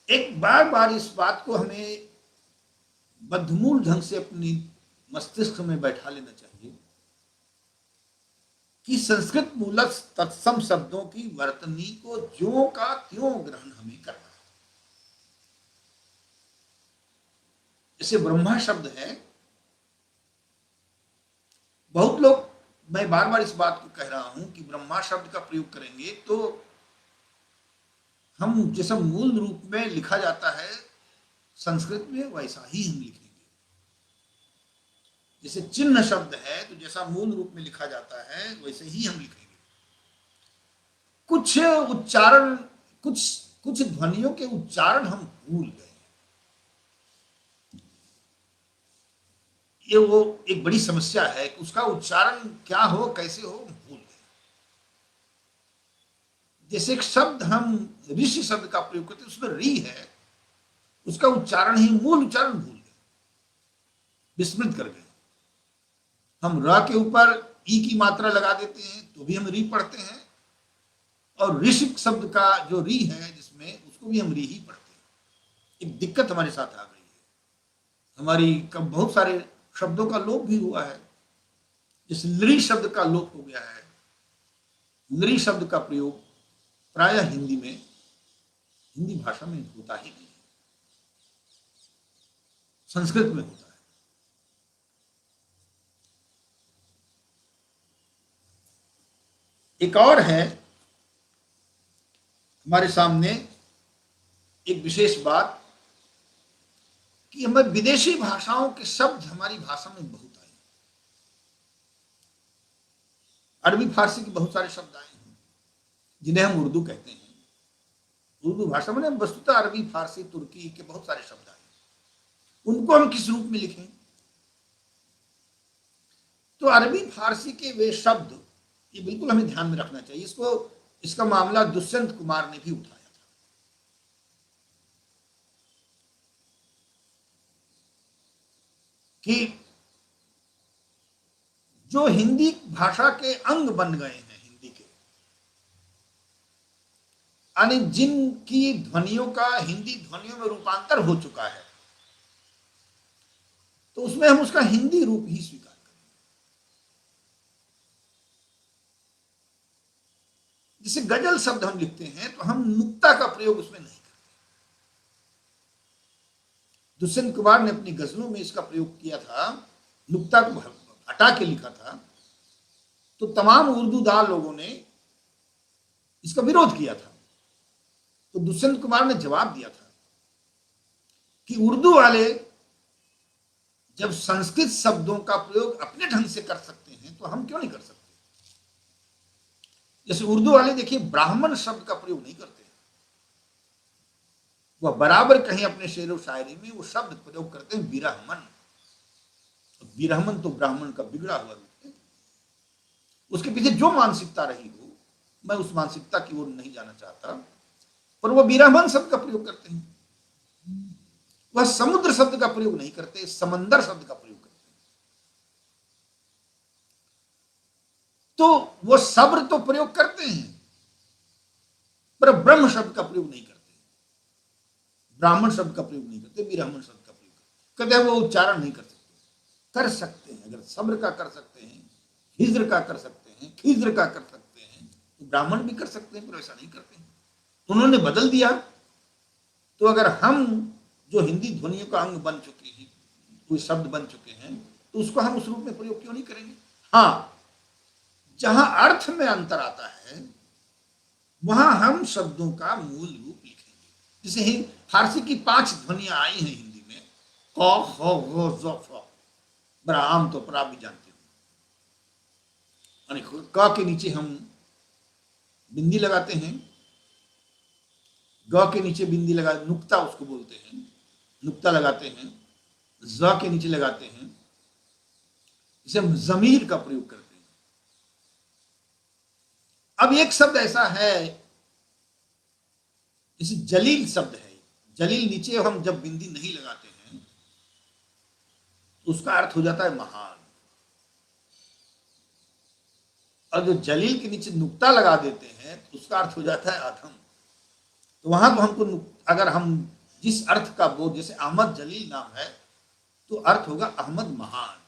[SPEAKER 1] एक बार बार इस बात को हमें बद्धमूल ढंग से अपनी मस्तिष्क में बैठा लेना चाहिए कि संस्कृत मूलक तत्सम शब्दों की वर्तनी को ज्यों का त्यों ग्रहण हमें करना है। जैसे ब्रह्मा शब्द है, बहुत लोग, मैं बार बार इस बात को कह रहा हूं कि ब्रह्मा शब्द का प्रयोग करेंगे तो हम जैसा मूल रूप में लिखा जाता है संस्कृत में वैसा ही हम लिखेंगे। जैसे चिन्ह शब्द है तो जैसा मूल रूप में लिखा जाता है वैसे ही हम लिखेंगे। कुछ उच्चारण, कुछ कुछ ध्वनियों के उच्चारण हम भूल गए, ये वो एक बड़ी समस्या है कि उसका उच्चारण क्या हो, कैसे हो, भूल गए। जैसे एक शब्द हम ऋषि शब्द का प्रयोग करते हैं, उसमें री है, उसका उच्चारण ही मूल उच्चारण भूल गए, विस्मृत कर गए। हम र के ऊपर ई की मात्रा लगा देते हैं तो भी हम री पढ़ते हैं, और ऋषि शब्द का जो री है जिसमें, उसको भी हम री ही पढ़ते हैं। एक दिक्कत हमारे साथ आ गई है, हमारी कब बहुत सारे शब्दों का लोप भी हुआ है। जैसे लृ शब्द का लोप हो गया है। लृ शब्द का प्रयोग प्रायः हिंदी में, हिंदी भाषा में होता ही नहीं, संस्कृत में होता है। एक और है हमारे सामने एक विशेष बात कि हमें विदेशी भाषाओं के शब्द हमारी भाषा में बहुत आए। अरबी फारसी के बहुत सारे शब्द आए हैं जिन्हें हम उर्दू कहते हैं। उर्दू भाषा में वस्तुतः अरबी, फारसी, तुर्की के बहुत सारे शब्द आए, उनको हम किस रूप में लिखें? तो अरबी फारसी के वे शब्द, ये बिल्कुल हमें ध्यान में रखना चाहिए। इसका मामला दुष्यंत कुमार ने भी उठाया था कि जो हिंदी भाषा के अंग बन गए हैं, हिंदी के, यानी जिनकी ध्वनियों का हिंदी ध्वनियों में रूपांतर हो चुका है, तो उसमें हम उसका हिंदी रूप ही स्वीकार करें। जैसे गजल शब्द हम लिखते हैं तो हम नुक्ता का प्रयोग उसमें नहीं करते। दुष्यंत कुमार ने अपनी गजलों में इसका प्रयोग किया था, नुक्ता को हटा के लिखा था, तो तमाम उर्दूदार लोगों ने इसका विरोध किया था। तो दुष्यंत कुमार ने जवाब दिया था कि उर्दू वाले जब संस्कृत शब्दों का प्रयोग अपने ढंग से कर सकते हैं तो हम क्यों नहीं कर सकते? जैसे उर्दू वाले देखिए ब्राह्मण शब्द का प्रयोग नहीं करते, वह बराबर कहीं अपने शेर व शायरी में वो शब्द प्रयोग करते हैं विरहमन। विरहमन तो ब्राह्मण का बिगड़ा हुआ रूप है। उसके पीछे जो मानसिकता रही हो, मैं उस मानसिकता की ओर नहीं जाना चाहता, पर वह विरहमन शब्द का प्रयोग करते हैं। वह समुद्र शब्द का प्रयोग नहीं करते, समंदर शब्द का प्रयोग करते हैं। तो वो सब्र तो प्रयोग करते हैं, पर ब्रह्म शब्द का प्रयोग नहीं करते, ब्राह्मण शब्द का प्रयोग नहीं करते, विरहमन शब्द का प्रयोग करते। कभी वो उच्चारण नहीं कर सकते। कर सकते हैं, अगर सब्र का कर सकते हैं, हिज्र का कर सकते हैं, खिज्र का कर सकते हैं, तो ब्राह्मण भी कर सकते हैं, पर ऐसा नहीं करते हैं। उन्होंने बदल दिया। तो अगर हम जो हिंदी ध्वनियों का अंग बन चुके हैं, कोई शब्द बन चुके हैं, तो उसको हम उस रूप में प्रयोग क्यों नहीं करेंगे? हाँ, जहां अर्थ में अंतर आता है वहां हम शब्दों का मूल रूप लिखेंगे। जैसे ही फारसी की 5 ध्वनियां आई हैं हिंदी में, क ख ग ज फ, बड़ा आम तो पर आप भी जानते हो। क के नीचे हम बिंदी लगाते हैं, ग के नीचे बिंदी लगा, नुक्ता उसको बोलते हैं, नुक्ता लगाते हैं, ज के नीचे लगाते हैं, इसे हम जमीर का प्रयोग करते हैं। अब एक शब्द ऐसा है, जैसे जलील शब्द है, जलील नीचे हम जब बिंदी नहीं लगाते हैं तो उसका अर्थ हो जाता है महान, और जो जलील के नीचे नुक्ता लगा देते हैं तो उसका अर्थ हो जाता है अधम। तो वहां तो हमको, अगर हम जिस अर्थ का बोध, जैसे अहमद जलील नाम है तो अर्थ होगा अहमद महान,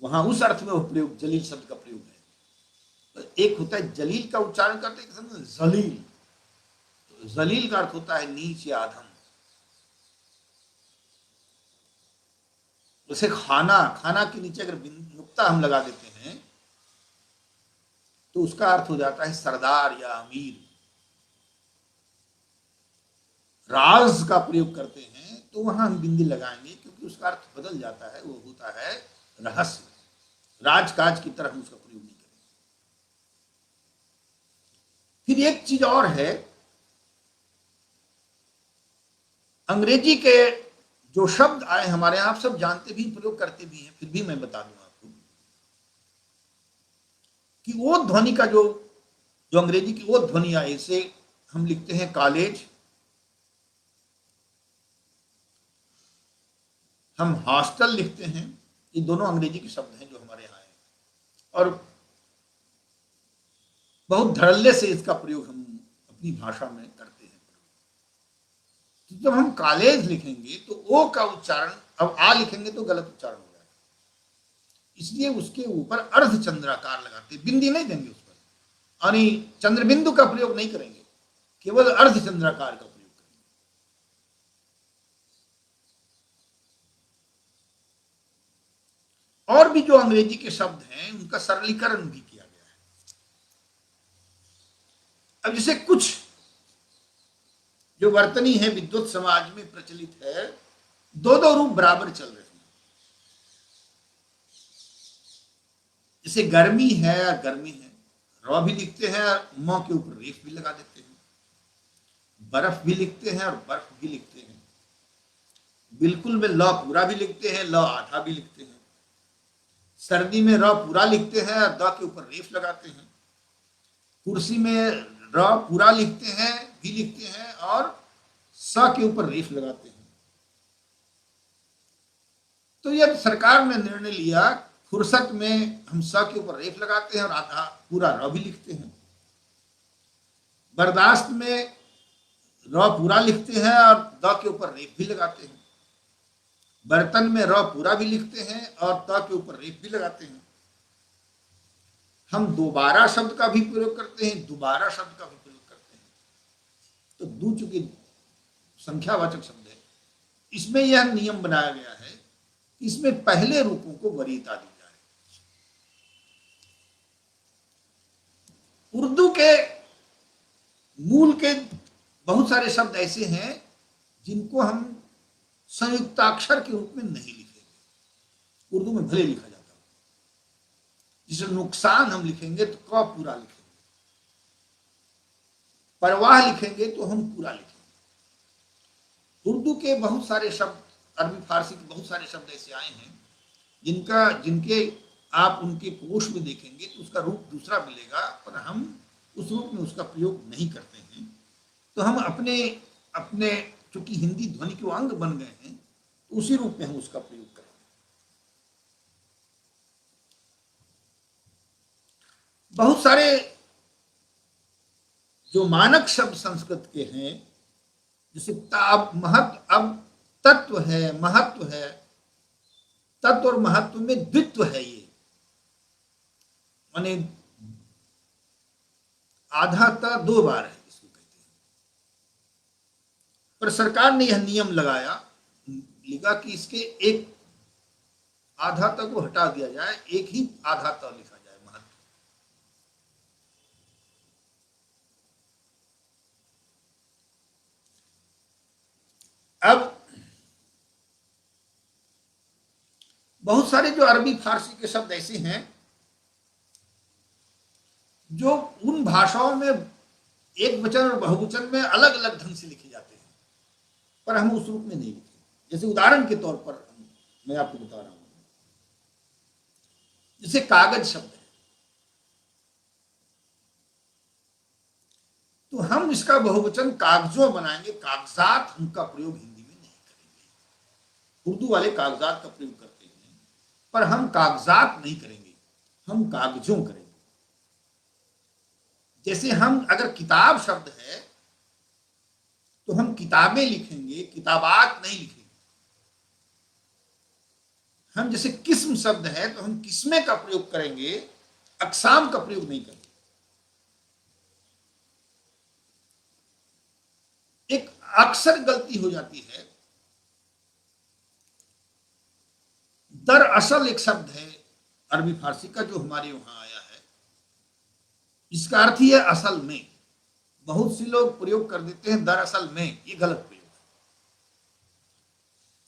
[SPEAKER 1] वहां उस अर्थ में वो प्रयोग, जलील शब्द का प्रयोग है। तो एक होता है जलील का उच्चारण करते हैं, जलील, तो जलील का अर्थ होता है नीच या अधम। जैसे खाना, खाना के नीचे अगर नुक्ता हम लगा देते हैं तो उसका अर्थ हो जाता है सरदार या अमीर। राज का प्रयोग करते हैं तो वहां हम बिंदी लगाएंगे, क्योंकि उसका अर्थ बदल जाता है, वो होता है रहस्य, राजकाज की तरह हम उसका प्रयोग नहीं करेंगे। फिर एक चीज और है, अंग्रेजी के जो शब्द आए हमारे यहां, आप सब जानते भी, प्रयोग करते भी हैं, फिर भी मैं बता दूं आपको कि वो ध्वनि का जो अंग्रेजी की वो ध्वनि आई, इसे हम लिखते हैं कॉलेज, हम हॉस्टल लिखते हैं। ये दोनों अंग्रेजी के शब्द हैं जो हमारे यहाँ हैं, और बहुत धड़ल्ले से इसका प्रयोग हम अपनी भाषा में करते हैं। तो जब हम कॉलेज लिखेंगे तो ओ का उच्चारण, अब आ लिखेंगे तो गलत उच्चारण हो जाएगा, इसलिए उसके ऊपर अर्धचंद्राकार लगाते, बिंदी नहीं देंगे उस पर, यानी चंद्रबिंदु का प्रयोग नहीं करेंगे, केवल अर्धचंद्राकार का प्रयोग करेंगे। और भी जो अंग्रेजी के शब्द हैं उनका सरलीकरण भी किया गया है। अब जैसे कुछ जो वर्तनी है, विद्वत समाज में प्रचलित है, दो दो रूप बराबर चल रहे हैं। जैसे गर्मी है और गर्मी है, र भी लिखते हैं और म के ऊपर रेफ भी लगा देते हैं। बर्फ भी लिखते हैं और बर्फ भी लिखते हैं। बिल्कुल में ल पूरा भी लिखते हैं, ल आधा भी लिखते हैं। सर्दी में र पूरा लिखते हैं और द के ऊपर रेफ लगाते हैं। कुर्सी में र पूरा लिखते हैं, भी लिखते हैं, और स के ऊपर रेफ लगाते हैं। तो यह सरकार ने निर्णय लिया, फुर्सत में हम स के ऊपर रेफ लगाते हैं और आधा पूरा र भी लिखते हैं। बर्दाश्त में र पूरा लिखते हैं और द के ऊपर रेफ भी लगाते हैं। बर्तन में र पूरा भी लिखते हैं और त के ऊपर रेफ भी लगाते हैं। हम दोबारा शब्द का भी प्रयोग करते हैं, दोबारा शब्द का भी प्रयोग करते हैं। तो दो चूंकि संख्यावाचक शब्द है, इसमें यह नियम बनाया गया है कि इसमें पहले रूपों को वरीयता दी जाए। उर्दू के मूल के बहुत सारे शब्द ऐसे हैं जिनको हम संयुक्ताक्षर के रूप में नहीं लिखेंगे, उर्दू में भले लिखा जाता है। जिसे नुकसान हम लिखेंगे तो क पूरा लिखेंगे, परवाह लिखेंगे तो हम पूरा लिखेंगे। उर्दू के बहुत सारे शब्द, अरबी फारसी के बहुत सारे शब्द ऐसे आए हैं जिनके आप उनके कोश में देखेंगे तो उसका रूप दूसरा मिलेगा, पर हम उस रूप में उसका प्रयोग नहीं करते हैं। तो हम अपने अपने चूंकि हिंदी ध्वनि के अंग बन गए हैं, तो उसी रूप में हम उसका प्रयोग करें। बहुत सारे जो मानक शब्द संस्कृत के हैं, जैसे महत्व, अब तत्व है, महत्व है, तत्व और महत्व में द्वित्व है, ये माने आधा त दो बार है इसको कहते हैं। पर सरकार ने यह नियम लगाया, लिखा कि इसके एक आधा त को हटा दिया जाए, एक ही आधा त लिखा जाए, महत्व। अब बहुत सारे जो अरबी फारसी के शब्द ऐसे हैं जो उन भाषाओं में एक वचन और बहुवचन में अलग अलग ढंग से लिखे जाते हैं, पर हम उस रूप में नहीं लिखे। जैसे उदाहरण के तौर पर मैं आपको बता रहा हूं, जैसे कागज शब्द है, तो हम इसका बहुवचन कागजों बनाएंगे, कागजात, उनका प्रयोग हिंदी में नहीं करेंगे। उर्दू वाले कागजात का प्रयोग करते हैं, पर हम कागजात नहीं करेंगे, हम कागजों करेंगे। जैसे हम अगर किताब शब्द है तो हम किताबें लिखेंगे, किताबात नहीं लिखेंगे। हम जैसे किस्म शब्द है तो हम किस्में का प्रयोग करेंगे, अकसाम का प्रयोग नहीं करेंगे। एक अक्सर गलती हो जाती है, दरअसल एक शब्द है अरबी फारसी का जो हमारे वहां आया है, इसका अर्थ ही है असल में। बहुत से लोग प्रयोग कर देते हैं दरअसल में, ये गलत प्रयोग है।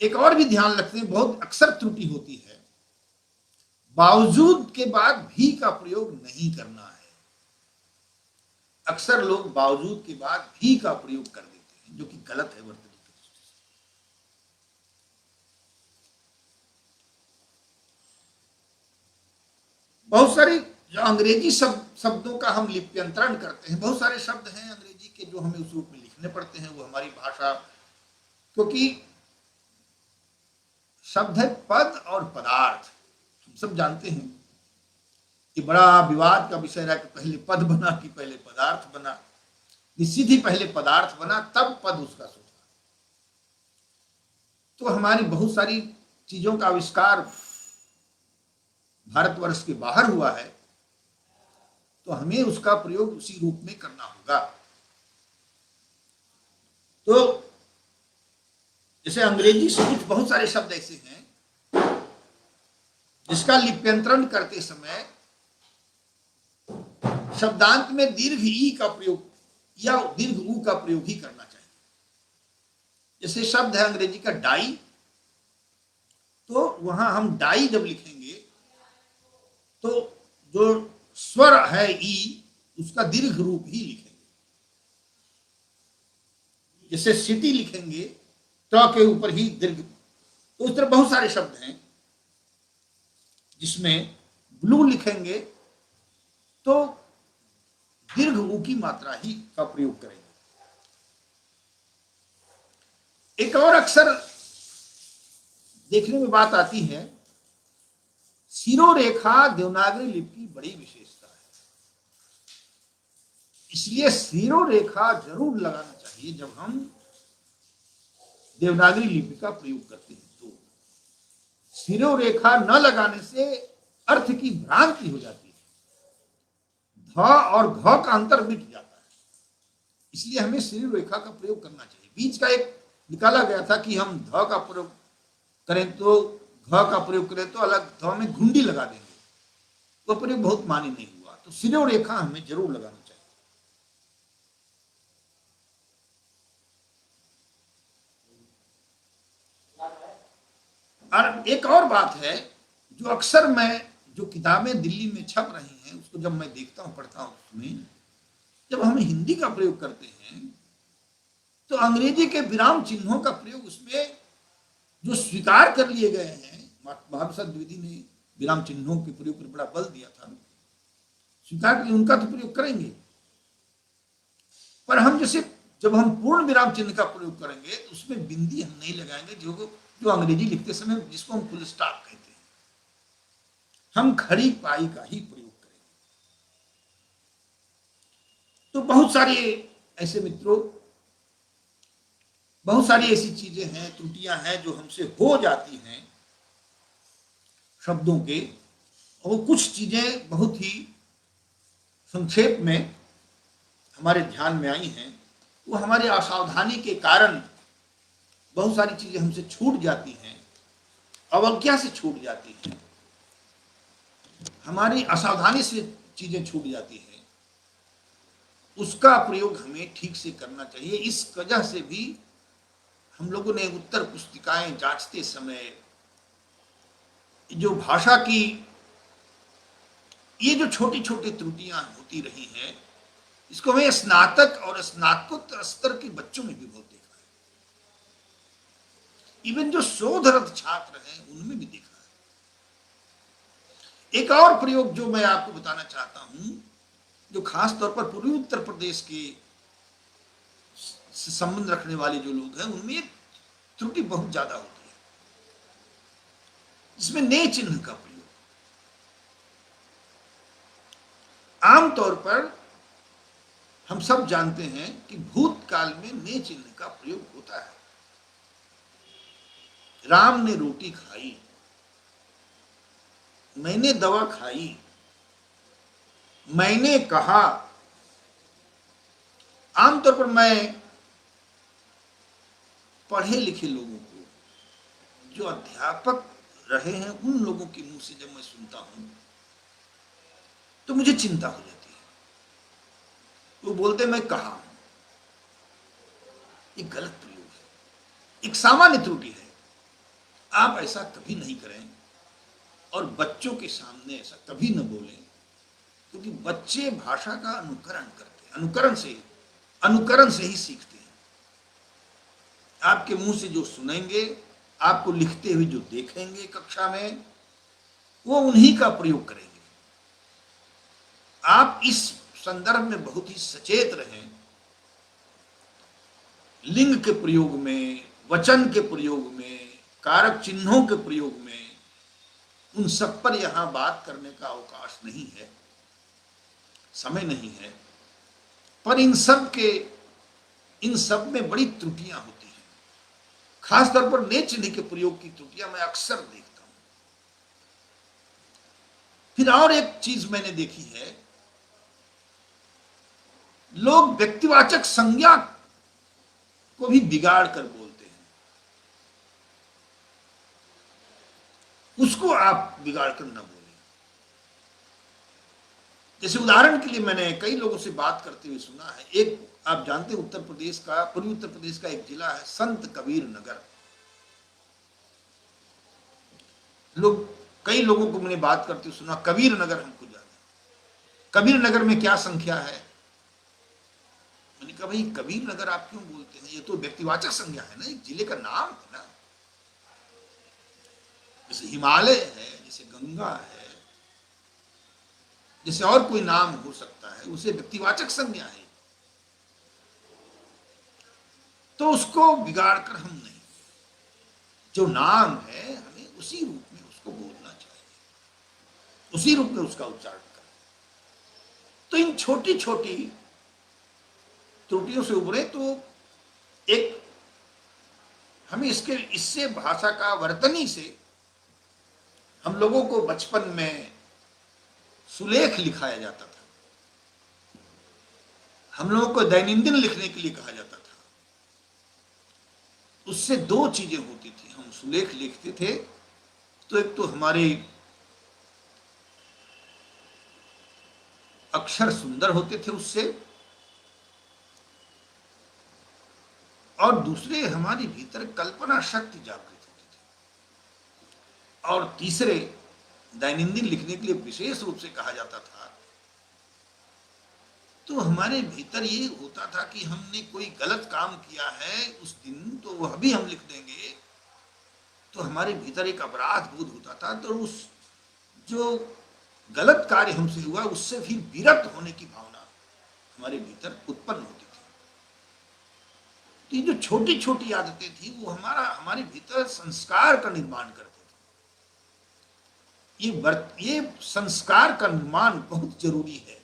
[SPEAKER 1] एक और भी ध्यान रखते हैं, बहुत अक्सर त्रुटि होती है, बावजूद के बाद भी का प्रयोग नहीं करना है। अक्सर लोग बावजूद के बाद भी का प्रयोग कर देते हैं, जो कि गलत है वर्तनी की दृष्टि से। बहुत सारी जो अंग्रेजी शब्दों का हम लिप्यंतरण करते हैं, बहुत सारे शब्द हैं अंग्रेजी के जो हमें उस रूप में लिखने पड़ते हैं, वो हमारी भाषा, क्योंकि शब्द है पद और पदार्थ। हम सब जानते हैं कि बड़ा विवाद का विषय रहा कि पहले पद बना कि पहले पदार्थ बना। निश्चित ही पहले पदार्थ बना, तब पद उसका सोचा। तो हमारी बहुत सारी चीजों का आविष्कार भारतवर्ष के बाहर हुआ है, तो हमें उसका प्रयोग उसी रूप में करना होगा। तो जैसे अंग्रेजी से कुछ बहुत सारे शब्द ऐसे हैं जिसका लिप्यंतरण करते समय शब्दांत में दीर्घ ई का प्रयोग या दीर्घ ऊ का प्रयोग ही करना चाहिए। जैसे शब्द है अंग्रेजी का डाई, तो वहां हम डाई जब लिखेंगे तो जो स्वर है ई, उसका दीर्घ रूप ही लिखेंगे। जैसे सिटी लिखेंगे तो के ऊपर ही दीर्घ। तो उस तरह बहुत सारे शब्द हैं जिसमें ब्लू लिखेंगे तो दीर्घ ऊ की मात्रा ही का प्रयोग करेंगे। एक और अक्सर देखने में बात आती है, शिरोरेखा देवनागरी लिपि की बड़ी विशेषता है, इसलिए शिरोरेखा जरूर लगाना चाहिए जब हम देवनागरी लिपि का प्रयोग करते हैं। तो शिरोरेखा न लगाने से अर्थ की भ्रांति हो जाती है, ध और घ का अंतर मिट जाता है, इसलिए हमें शिरोरेखा का प्रयोग करना चाहिए। बीच का एक निकाला गया था कि हम ध का प्रयोग करें तो घ का प्रयोग करें तो अलग ध में घुंडी लगा देंगे, वो प्रयोग बहुत मान्य नहीं हुआ। तो शिरोरेखा हमें जरूर लगाना चाहिए। और एक और बात है जो अक्सर मैं, जो किताबें दिल्ली में छप रही हैं उसको जब मैं देखता हूं, पढ़ता हूं, उसमें जब हम हिंदी का प्रयोग करते हैं तो अंग्रेजी के विराम चिन्हों का प्रयोग उसमें जो स्वीकार कर लिए गए हैं, महाप्रसाद द्विवेदी ने विराम चिन्हों के प्रयोग पर बड़ा बल दिया था, स्वीकार कर लिए, उनका तो प्रयोग करेंगे, पर हम जैसे जब हम पूर्ण विराम चिन्ह का प्रयोग करेंगे तो उसमें बिंदी हम नहीं लगाएंगे, जो अंग्रेजी लिखते समय जिसको हम फुल स्टॉप कहते हैं, हम खड़ी पाई का ही प्रयोग करेंगे। तो बहुत सारे ऐसे मित्रों, बहुत सारी ऐसी चीजें हैं, त्रुटियां हैं जो हमसे हो जाती हैं शब्दों के, और कुछ चीजें बहुत ही संक्षेप में हमारे ध्यान में आई हैं। वो हमारे असावधानी के कारण बहुत सारी चीजें हमसे छूट जाती हैं, अवज्ञा से छूट जाती हैं, हमारी असावधानी से चीजें छूट जाती हैं। उसका प्रयोग हमें ठीक से करना चाहिए। इस वजह से भी हम लोगों ने उत्तर पुस्तिकाएं जांचते समय जो भाषा की ये जो छोटी छोटी त्रुटियां होती रही हैं, इसको हमें स्नातक और स्नातकोत्तर स्तर के बच्चों में भी बहुत देखा है, इवन जो शोधरत छात्र हैं उनमें भी देखा है। एक और प्रयोग जो मैं आपको बताना चाहता हूं, जो खास तौर पर पूर्वी उत्तर प्रदेश के संबंध रखने वाले जो लोग हैं उनमें त्रुटि बहुत ज्यादा होती है, इसमें ने चिन्ह का प्रयोग। आमतौर पर हम सब जानते हैं कि भूतकाल में ने चिन्ह का प्रयोग होता है। राम ने रोटी खाई, मैंने दवा खाई, मैंने कहा। आमतौर पर मैं पढ़े लिखे लोगों को, जो अध्यापक रहे हैं, उन लोगों के मुंह से जब मैं सुनता हूं तो मुझे चिंता हो जाती है। वो बोलते मैं कहा हूं, ये गलत प्रयोग है, एक सामान्य त्रुटि है। आप ऐसा कभी नहीं करें और बच्चों के सामने ऐसा कभी न बोलें, क्योंकि बच्चे भाषा का अनुकरण करते हैं, अनुकरण से ही सीखते हैं। आपके मुंह से जो सुनेंगे, आपको लिखते हुए जो देखेंगे कक्षा में, वो उन्हीं का प्रयोग करेंगे। आप इस संदर्भ में बहुत ही सचेत रहें। लिंग के प्रयोग में, वचन के प्रयोग में, कारक चिन्हों के प्रयोग में, उन सब पर यहां बात करने का अवकाश नहीं है, समय नहीं है। पर इन सब में बड़ी त्रुटियां होती हैं, खासतौर पर ने चिन्ह के प्रयोग की त्रुटियां मैं अक्सर देखता हूं। फिर और एक चीज मैंने देखी है, लोग व्यक्तिवाचक संज्ञा को भी बिगाड़ कर बोलते हैं। उसको आप बिगाड़ कर न बोलें। जैसे उदाहरण के लिए मैंने कई लोगों से बात करते हुए सुना है, एक आप जानते हैं उत्तर प्रदेश का, पूर्वी उत्तर प्रदेश का एक जिला है संत कबीर नगर। कई लोगों को मैंने बात करते हुए सुना, कबीर नगर हमको जाना। कबीर नगर में क्या संख्या है? मैंने कहा भाई कबीर नगर आप क्यों बोलते हैं? ये तो व्यक्तिवाचक संज्ञा है ना, एक जिले का नाम है ना। जैसे हिमालय है, जैसे गंगा है, जैसे और कोई नाम हो सकता है, उसे व्यक्तिवाचक संज्ञा है। तो उसको बिगाड़ कर हम नहीं, जो नाम है हमें उसी रूप में उसको बोलना चाहिए, उसी रूप में उसका उच्चारण करें। तो इन छोटी छोटी त्रुटियों से उभरे तो एक हमें इससे भाषा का वर्तनी से हम लोगों को बचपन में सुलेख लिखाया जाता था, हम लोगों को दैनंदिन लिखने के लिए कहा जाता था। उससे दो चीजें होती थी, हम सुलेख लिखते थे तो एक तो हमारे अक्षर सुंदर होते थे उससे, और दूसरे हमारे भीतर कल्पना शक्ति जागृत होती थी, और तीसरे दैनंदिन लिखने के लिए विशेष रूप से कहा जाता था तो हमारे भीतर ये होता था कि हमने कोई गलत काम किया है उस दिन, तो वह भी हम लिख देंगे, तो हमारे भीतर एक अपराध बोध होता था। तो उस जो गलत कार्य हमसे हुआ उससे भी विरक्त होने की भावना हमारे भीतर उत्पन्न होती थी। तो ये जो छोटी छोटी आदतें थी वो हमारे भीतर संस्कार का निर्माण करते थे। ये संस्कार का निर्माण बहुत जरूरी है।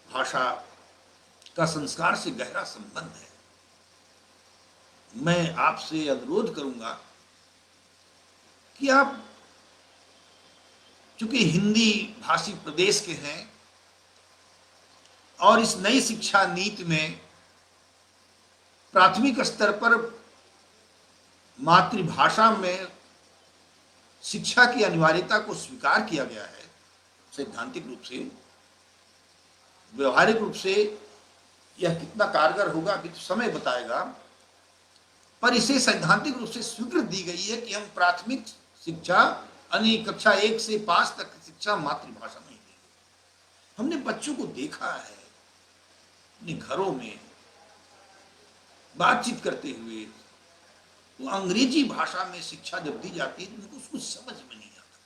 [SPEAKER 1] भाषा का संस्कार से गहरा संबंध है। मैं आपसे अनुरोध करूंगा कि आप चूंकि हिंदी भाषी प्रदेश के हैं और इस नई शिक्षा नीति में प्राथमिक स्तर पर मातृभाषा में शिक्षा की अनिवार्यता को स्वीकार किया गया है। सैद्धांतिक रूप से, व्यवहारिक रूप से यह कितना कारगर होगा अभी तो समय बताएगा, पर इसे सैद्धांतिक रूप से स्वीकृति दी गई है कि हम प्राथमिक शिक्षा यानी कक्षा 1 से 5 तक की शिक्षा मातृभाषा में ही देंगे। हमने बच्चों को देखा है अपने घरों में बातचीत करते हुए, वो अंग्रेजी भाषा में शिक्षा जब दी जाती है तो उनको कुछ समझ में नहीं आता,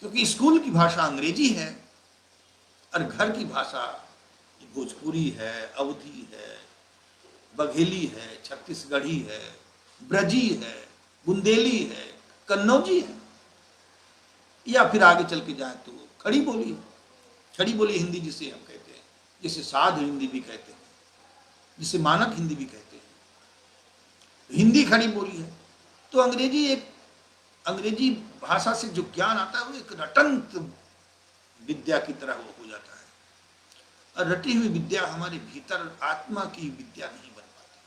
[SPEAKER 1] क्योंकि स्कूल की भाषा अंग्रेजी है और घर की भाषा भोजपुरी है, अवधी है, बघेली है, छत्तीसगढ़ी है, ब्रजी है, बुंदेली है, कन्नौजी है, या फिर आगे चल के जाए तो खड़ी बोली है। खड़ी बोली हिंदी जिसे हम कहते हैं, जिसे साध हिंदी भी कहते हैं, जिसे मानक हिंदी भी कहते हैं, हिंदी खड़ी बोली है। तो अंग्रेजी भाषा से जो ज्ञान आता है वो एक रटंत विद्या की तरह वो हो जाता है, और रटी हुई विद्या हमारे भीतर आत्मा की विद्या नहीं बन पाती,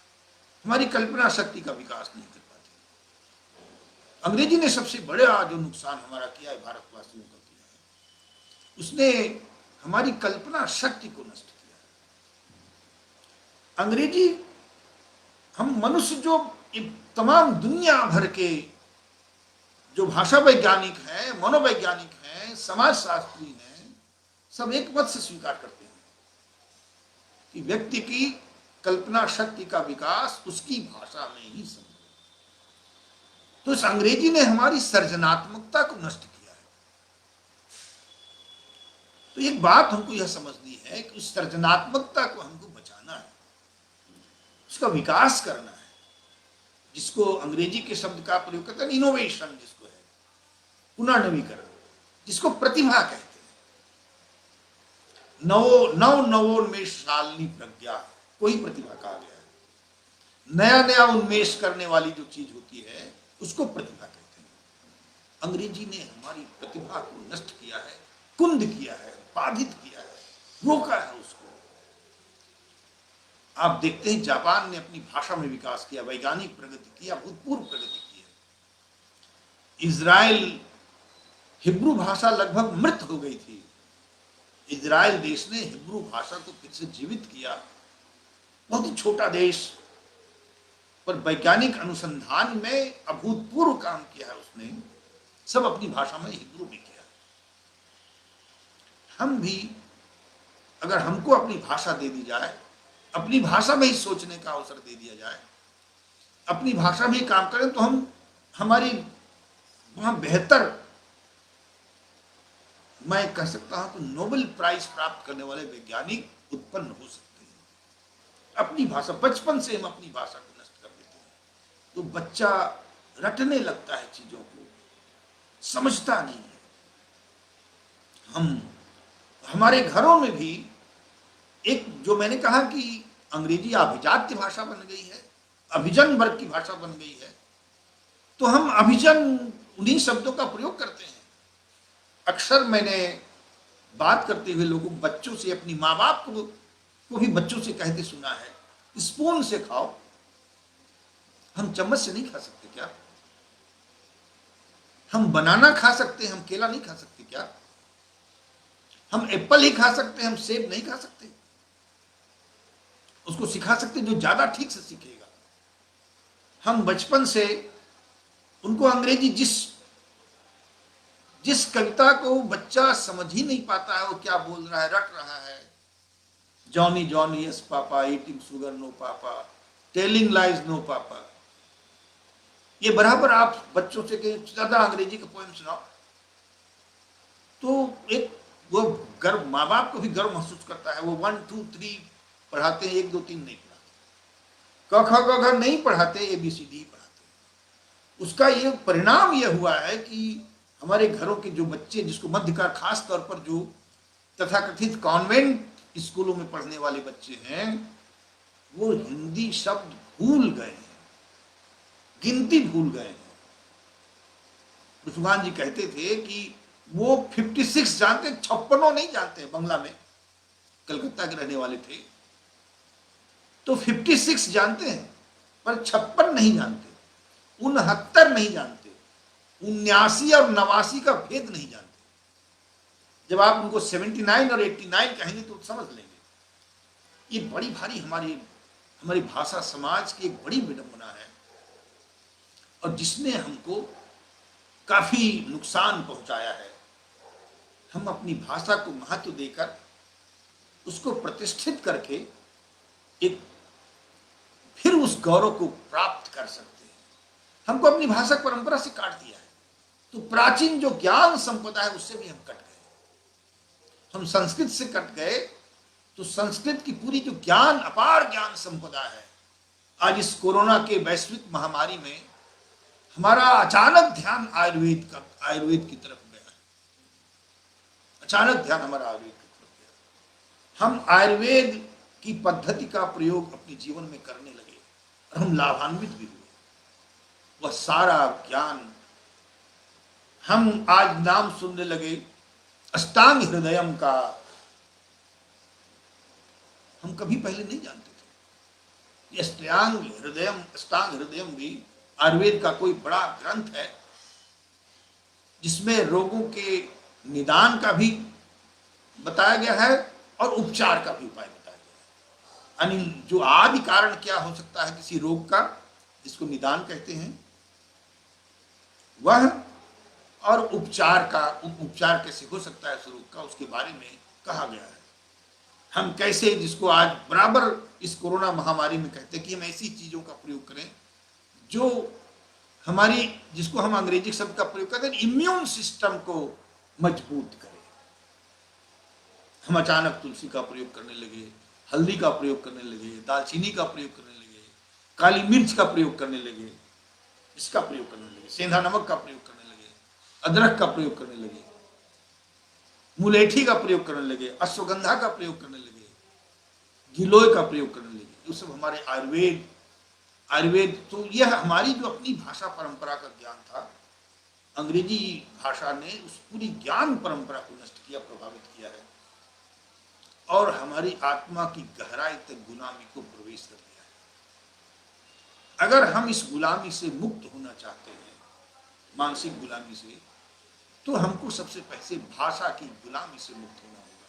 [SPEAKER 1] हमारी कल्पना शक्ति का विकास नहीं कर पाती। अंग्रेजी ने सबसे बड़ा जो नुकसान हमारा किया है, भारतवासियों का किया है, उसने हमारी कल्पना शक्ति को नष्ट किया है। अंग्रेजी, हम मनुष्य जो तमाम दुनिया भर के जो भाषा वैज्ञानिक हैं, मनोवैज्ञानिक हैं, समाजशास्त्री हैं, सब एक मत से स्वीकार करते हैं कि व्यक्ति की कल्पना शक्ति का विकास उसकी भाषा में ही संभव। तो इस अंग्रेजी ने हमारी सृजनात्मकता को नष्ट किया है। तो एक बात हमको यह समझनी है कि उस सृजनात्मकता को हमको बचाना है, उसका विकास करना है, जिसको अंग्रेजी के शब्द का प्रयोग करते हैं इनोवेशन, जिसको है पुनर्नवीकरण, जिसको प्रतिभा कहते हैं। नवोन्मेष शालिनी प्रज्ञा, कोई प्रतिभा कहा गया है। नया नया उन्मेष करने वाली जो चीज होती है उसको प्रतिभा कहते हैं। अंग्रेजी ने हमारी प्रतिभा को नष्ट किया है, कुंद किया है, बाधित किया है, रोका है उसको। आप देखते हैं जापान ने अपनी भाषा में विकास किया, वैज्ञानिक प्रगति किया, भूतपूर्व प्रगति की है। इजराइल, हिब्रू भाषा लगभग मृत हो गई थी, इजराइल देश ने हिब्रू भाषा को फिर से जीवित किया। बहुत ही छोटा देश, पर वैज्ञानिक अनुसंधान में अभूतपूर्व काम किया है उसने, सब अपनी भाषा में हिब्रू में किया। हम भी अगर हमको अपनी भाषा दे दी जाए, अपनी भाषा में ही सोचने का अवसर दे दिया जाए, अपनी भाषा में ही काम करें, तो हम हमारी वहां बेहतर, मैं कह सकता हूं कि नोबेल प्राइज प्राप्त करने वाले वैज्ञानिक उत्पन्न हो सकते हैं। अपनी भाषा, बचपन से हम अपनी भाषा को नष्ट कर देते हैं तो बच्चा रटने लगता है, चीजों को समझता नहीं है। हमारे घरों में भी एक, जो मैंने कहा कि अंग्रेजी अभिजात्य भाषा बन गई है, अभिजन वर्ग की भाषा बन गई है, तो हम अभिजन उन्हीं शब्दों का प्रयोग करते हैं। अक्सर मैंने बात करते हुए लोगों, बच्चों से, अपनी माँ बाप को भी बच्चों से कहते सुना है, स्पून से खाओ। हम चम्मच से नहीं खा सकते क्या? हम बनाना खा सकते हैं, हम केला नहीं खा सकते क्या? हम एप्पल ही खा सकते हैं, हम सेब नहीं खा सकते? उसको सिखा सकते जो ज्यादा ठीक से सीखेगा। हम बचपन से उनको अंग्रेजी जिस जिस कविता को बच्चा समझ ही नहीं पाता है वो क्या बोल रहा है, रट रहा है, Johnny Johnny yes papa, eating sugar no papa, telling lies no papa, ये बराबर आप बच्चों से कहें ज्यादा अंग्रेजी का पोएम सुनाओ, तो एक वो गर्व, माँ बाप को भी गर्व महसूस करता है। वो 1 2 3 पढ़ाते हैं, 1 2 3 नहीं पढ़ाते, क ख ग घ नहीं पढ़ाते, ABCD पढ़ाते। उसका ये परिणाम ये हुआ है कि हमारे घरों के जो बच्चे, जिसको मध्यकार खास तौर पर जो तथाकथित कॉन्वेंट स्कूलों में पढ़ने वाले बच्चे हैं, वो हिंदी शब्द भूल गए हैं, गिनती भूल गए हैं। सुभान जी कहते थे कि वो 56 जानते, 56 नहीं जानते। बंगला में कलकत्ता के रहने वाले थे, तो 56 जानते हैं पर 56 नहीं जानते, 69 नहीं जानते, 79 और 89 का भेद नहीं जानते। जब आप उनको 79 और 89 कहेंगे तो समझ लेंगे। ये बड़ी भारी हमारी भाषा समाज की एक बड़ी विडंबना है, और जिसने हमको काफी नुकसान पहुंचाया है। हम अपनी भाषा को महत्व देकर उसको प्रतिष्ठित करके एक फिर उस गौरव को प्राप्त कर सकते हैं। हमको अपनी भाषा परंपरा से काट दिया है, तो प्राचीन जो ज्ञान संपदा है उससे भी हम कट गए। हम संस्कृत से कट गए, तो संस्कृत की पूरी जो ज्ञान, अपार ज्ञान संपदा है, आज इस कोरोना के वैश्विक महामारी में हमारा अचानक ध्यान आयुर्वेद की तरफ गया है। अचानक ध्यान हमारा आयुर्वेद की तरफ गया। हम आयुर्वेद की पद्धति का प्रयोग अपने जीवन में करने लगे और हम लाभान्वित भी हुए। वह सारा ज्ञान हम आज नाम सुनने लगे अष्टांग हृदयम का, हम कभी पहले नहीं जानते थे। ये अष्टांग हृदयम भी आयुर्वेद का कोई बड़ा ग्रंथ है, जिसमें रोगों के निदान का भी बताया गया है और उपचार का भी उपाय बताया गया है। यानी जो आदि कारण क्या हो सकता है किसी रोग का, जिसको निदान कहते हैं, वह, और उपचार कैसे हो सकता है उस रोग का, उसके बारे में कहा गया है। हम कैसे, जिसको आज बराबर इस कोरोना महामारी में कहते हैं कि हम ऐसी चीजों का प्रयोग करें जो हमारी, जिसको हम अंग्रेजी शब्द का प्रयोग करते हैं, इम्यून सिस्टम को मजबूत करे। हम अचानक तुलसी का प्रयोग करने लगे, हल्दी का प्रयोग करने लगे, दालचीनी का प्रयोग करने लगे, काली मिर्च का प्रयोग करने लगे, इसका प्रयोग करने लगे, सेंधा नमक का प्रयोग करने लगे, अदरक का प्रयोग करने लगे, मुलेठी का प्रयोग करने लगे, अश्वगंधा का प्रयोग करने लगे, गिलोय का प्रयोग करने लगे। ये सब हमारे आयुर्वेद। तो यह हमारी जो अपनी भाषा परंपरा का ज्ञान था, अंग्रेजी भाषा ने उस पूरी ज्ञान परंपरा को नष्ट किया, प्रभावित किया है, और हमारी आत्मा की गहराई तक गुलामी को प्रवेश कर दिया है। अगर हम इस गुलामी से मुक्त होना चाहते हैं, मानसिक गुलामी से, तो हमको सबसे पहले भाषा की गुलामी से मुक्त होना होगा।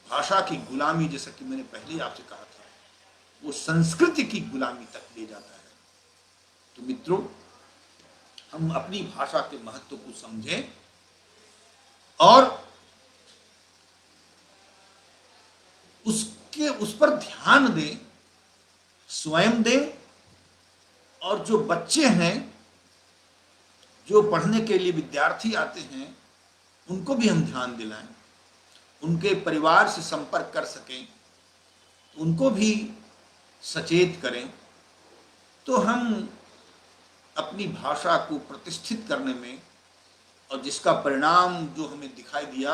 [SPEAKER 1] भाषा की गुलामी, जैसा कि मैंने पहले आपसे कहा था, वो संस्कृति की गुलामी तक ले जाता है। तो मित्रों, हम अपनी भाषा के महत्व को समझें और उस पर ध्यान दें, स्वयं दें, और जो बच्चे हैं, जो पढ़ने के लिए विद्यार्थी आते हैं, उनको भी हम ध्यान दिलाएं, उनके परिवार से संपर्क कर सकें, उनको भी सचेत करें, तो हम अपनी भाषा को प्रतिष्ठित करने में, और जिसका परिणाम जो हमें दिखाई दिया,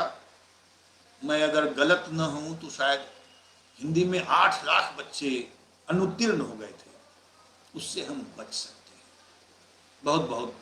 [SPEAKER 1] मैं अगर गलत न हूं तो शायद हिंदी में 8 लाख बच्चे अनुत्तीर्ण हो गए थे, उससे हम बच सकते हैं। बहुत बहुत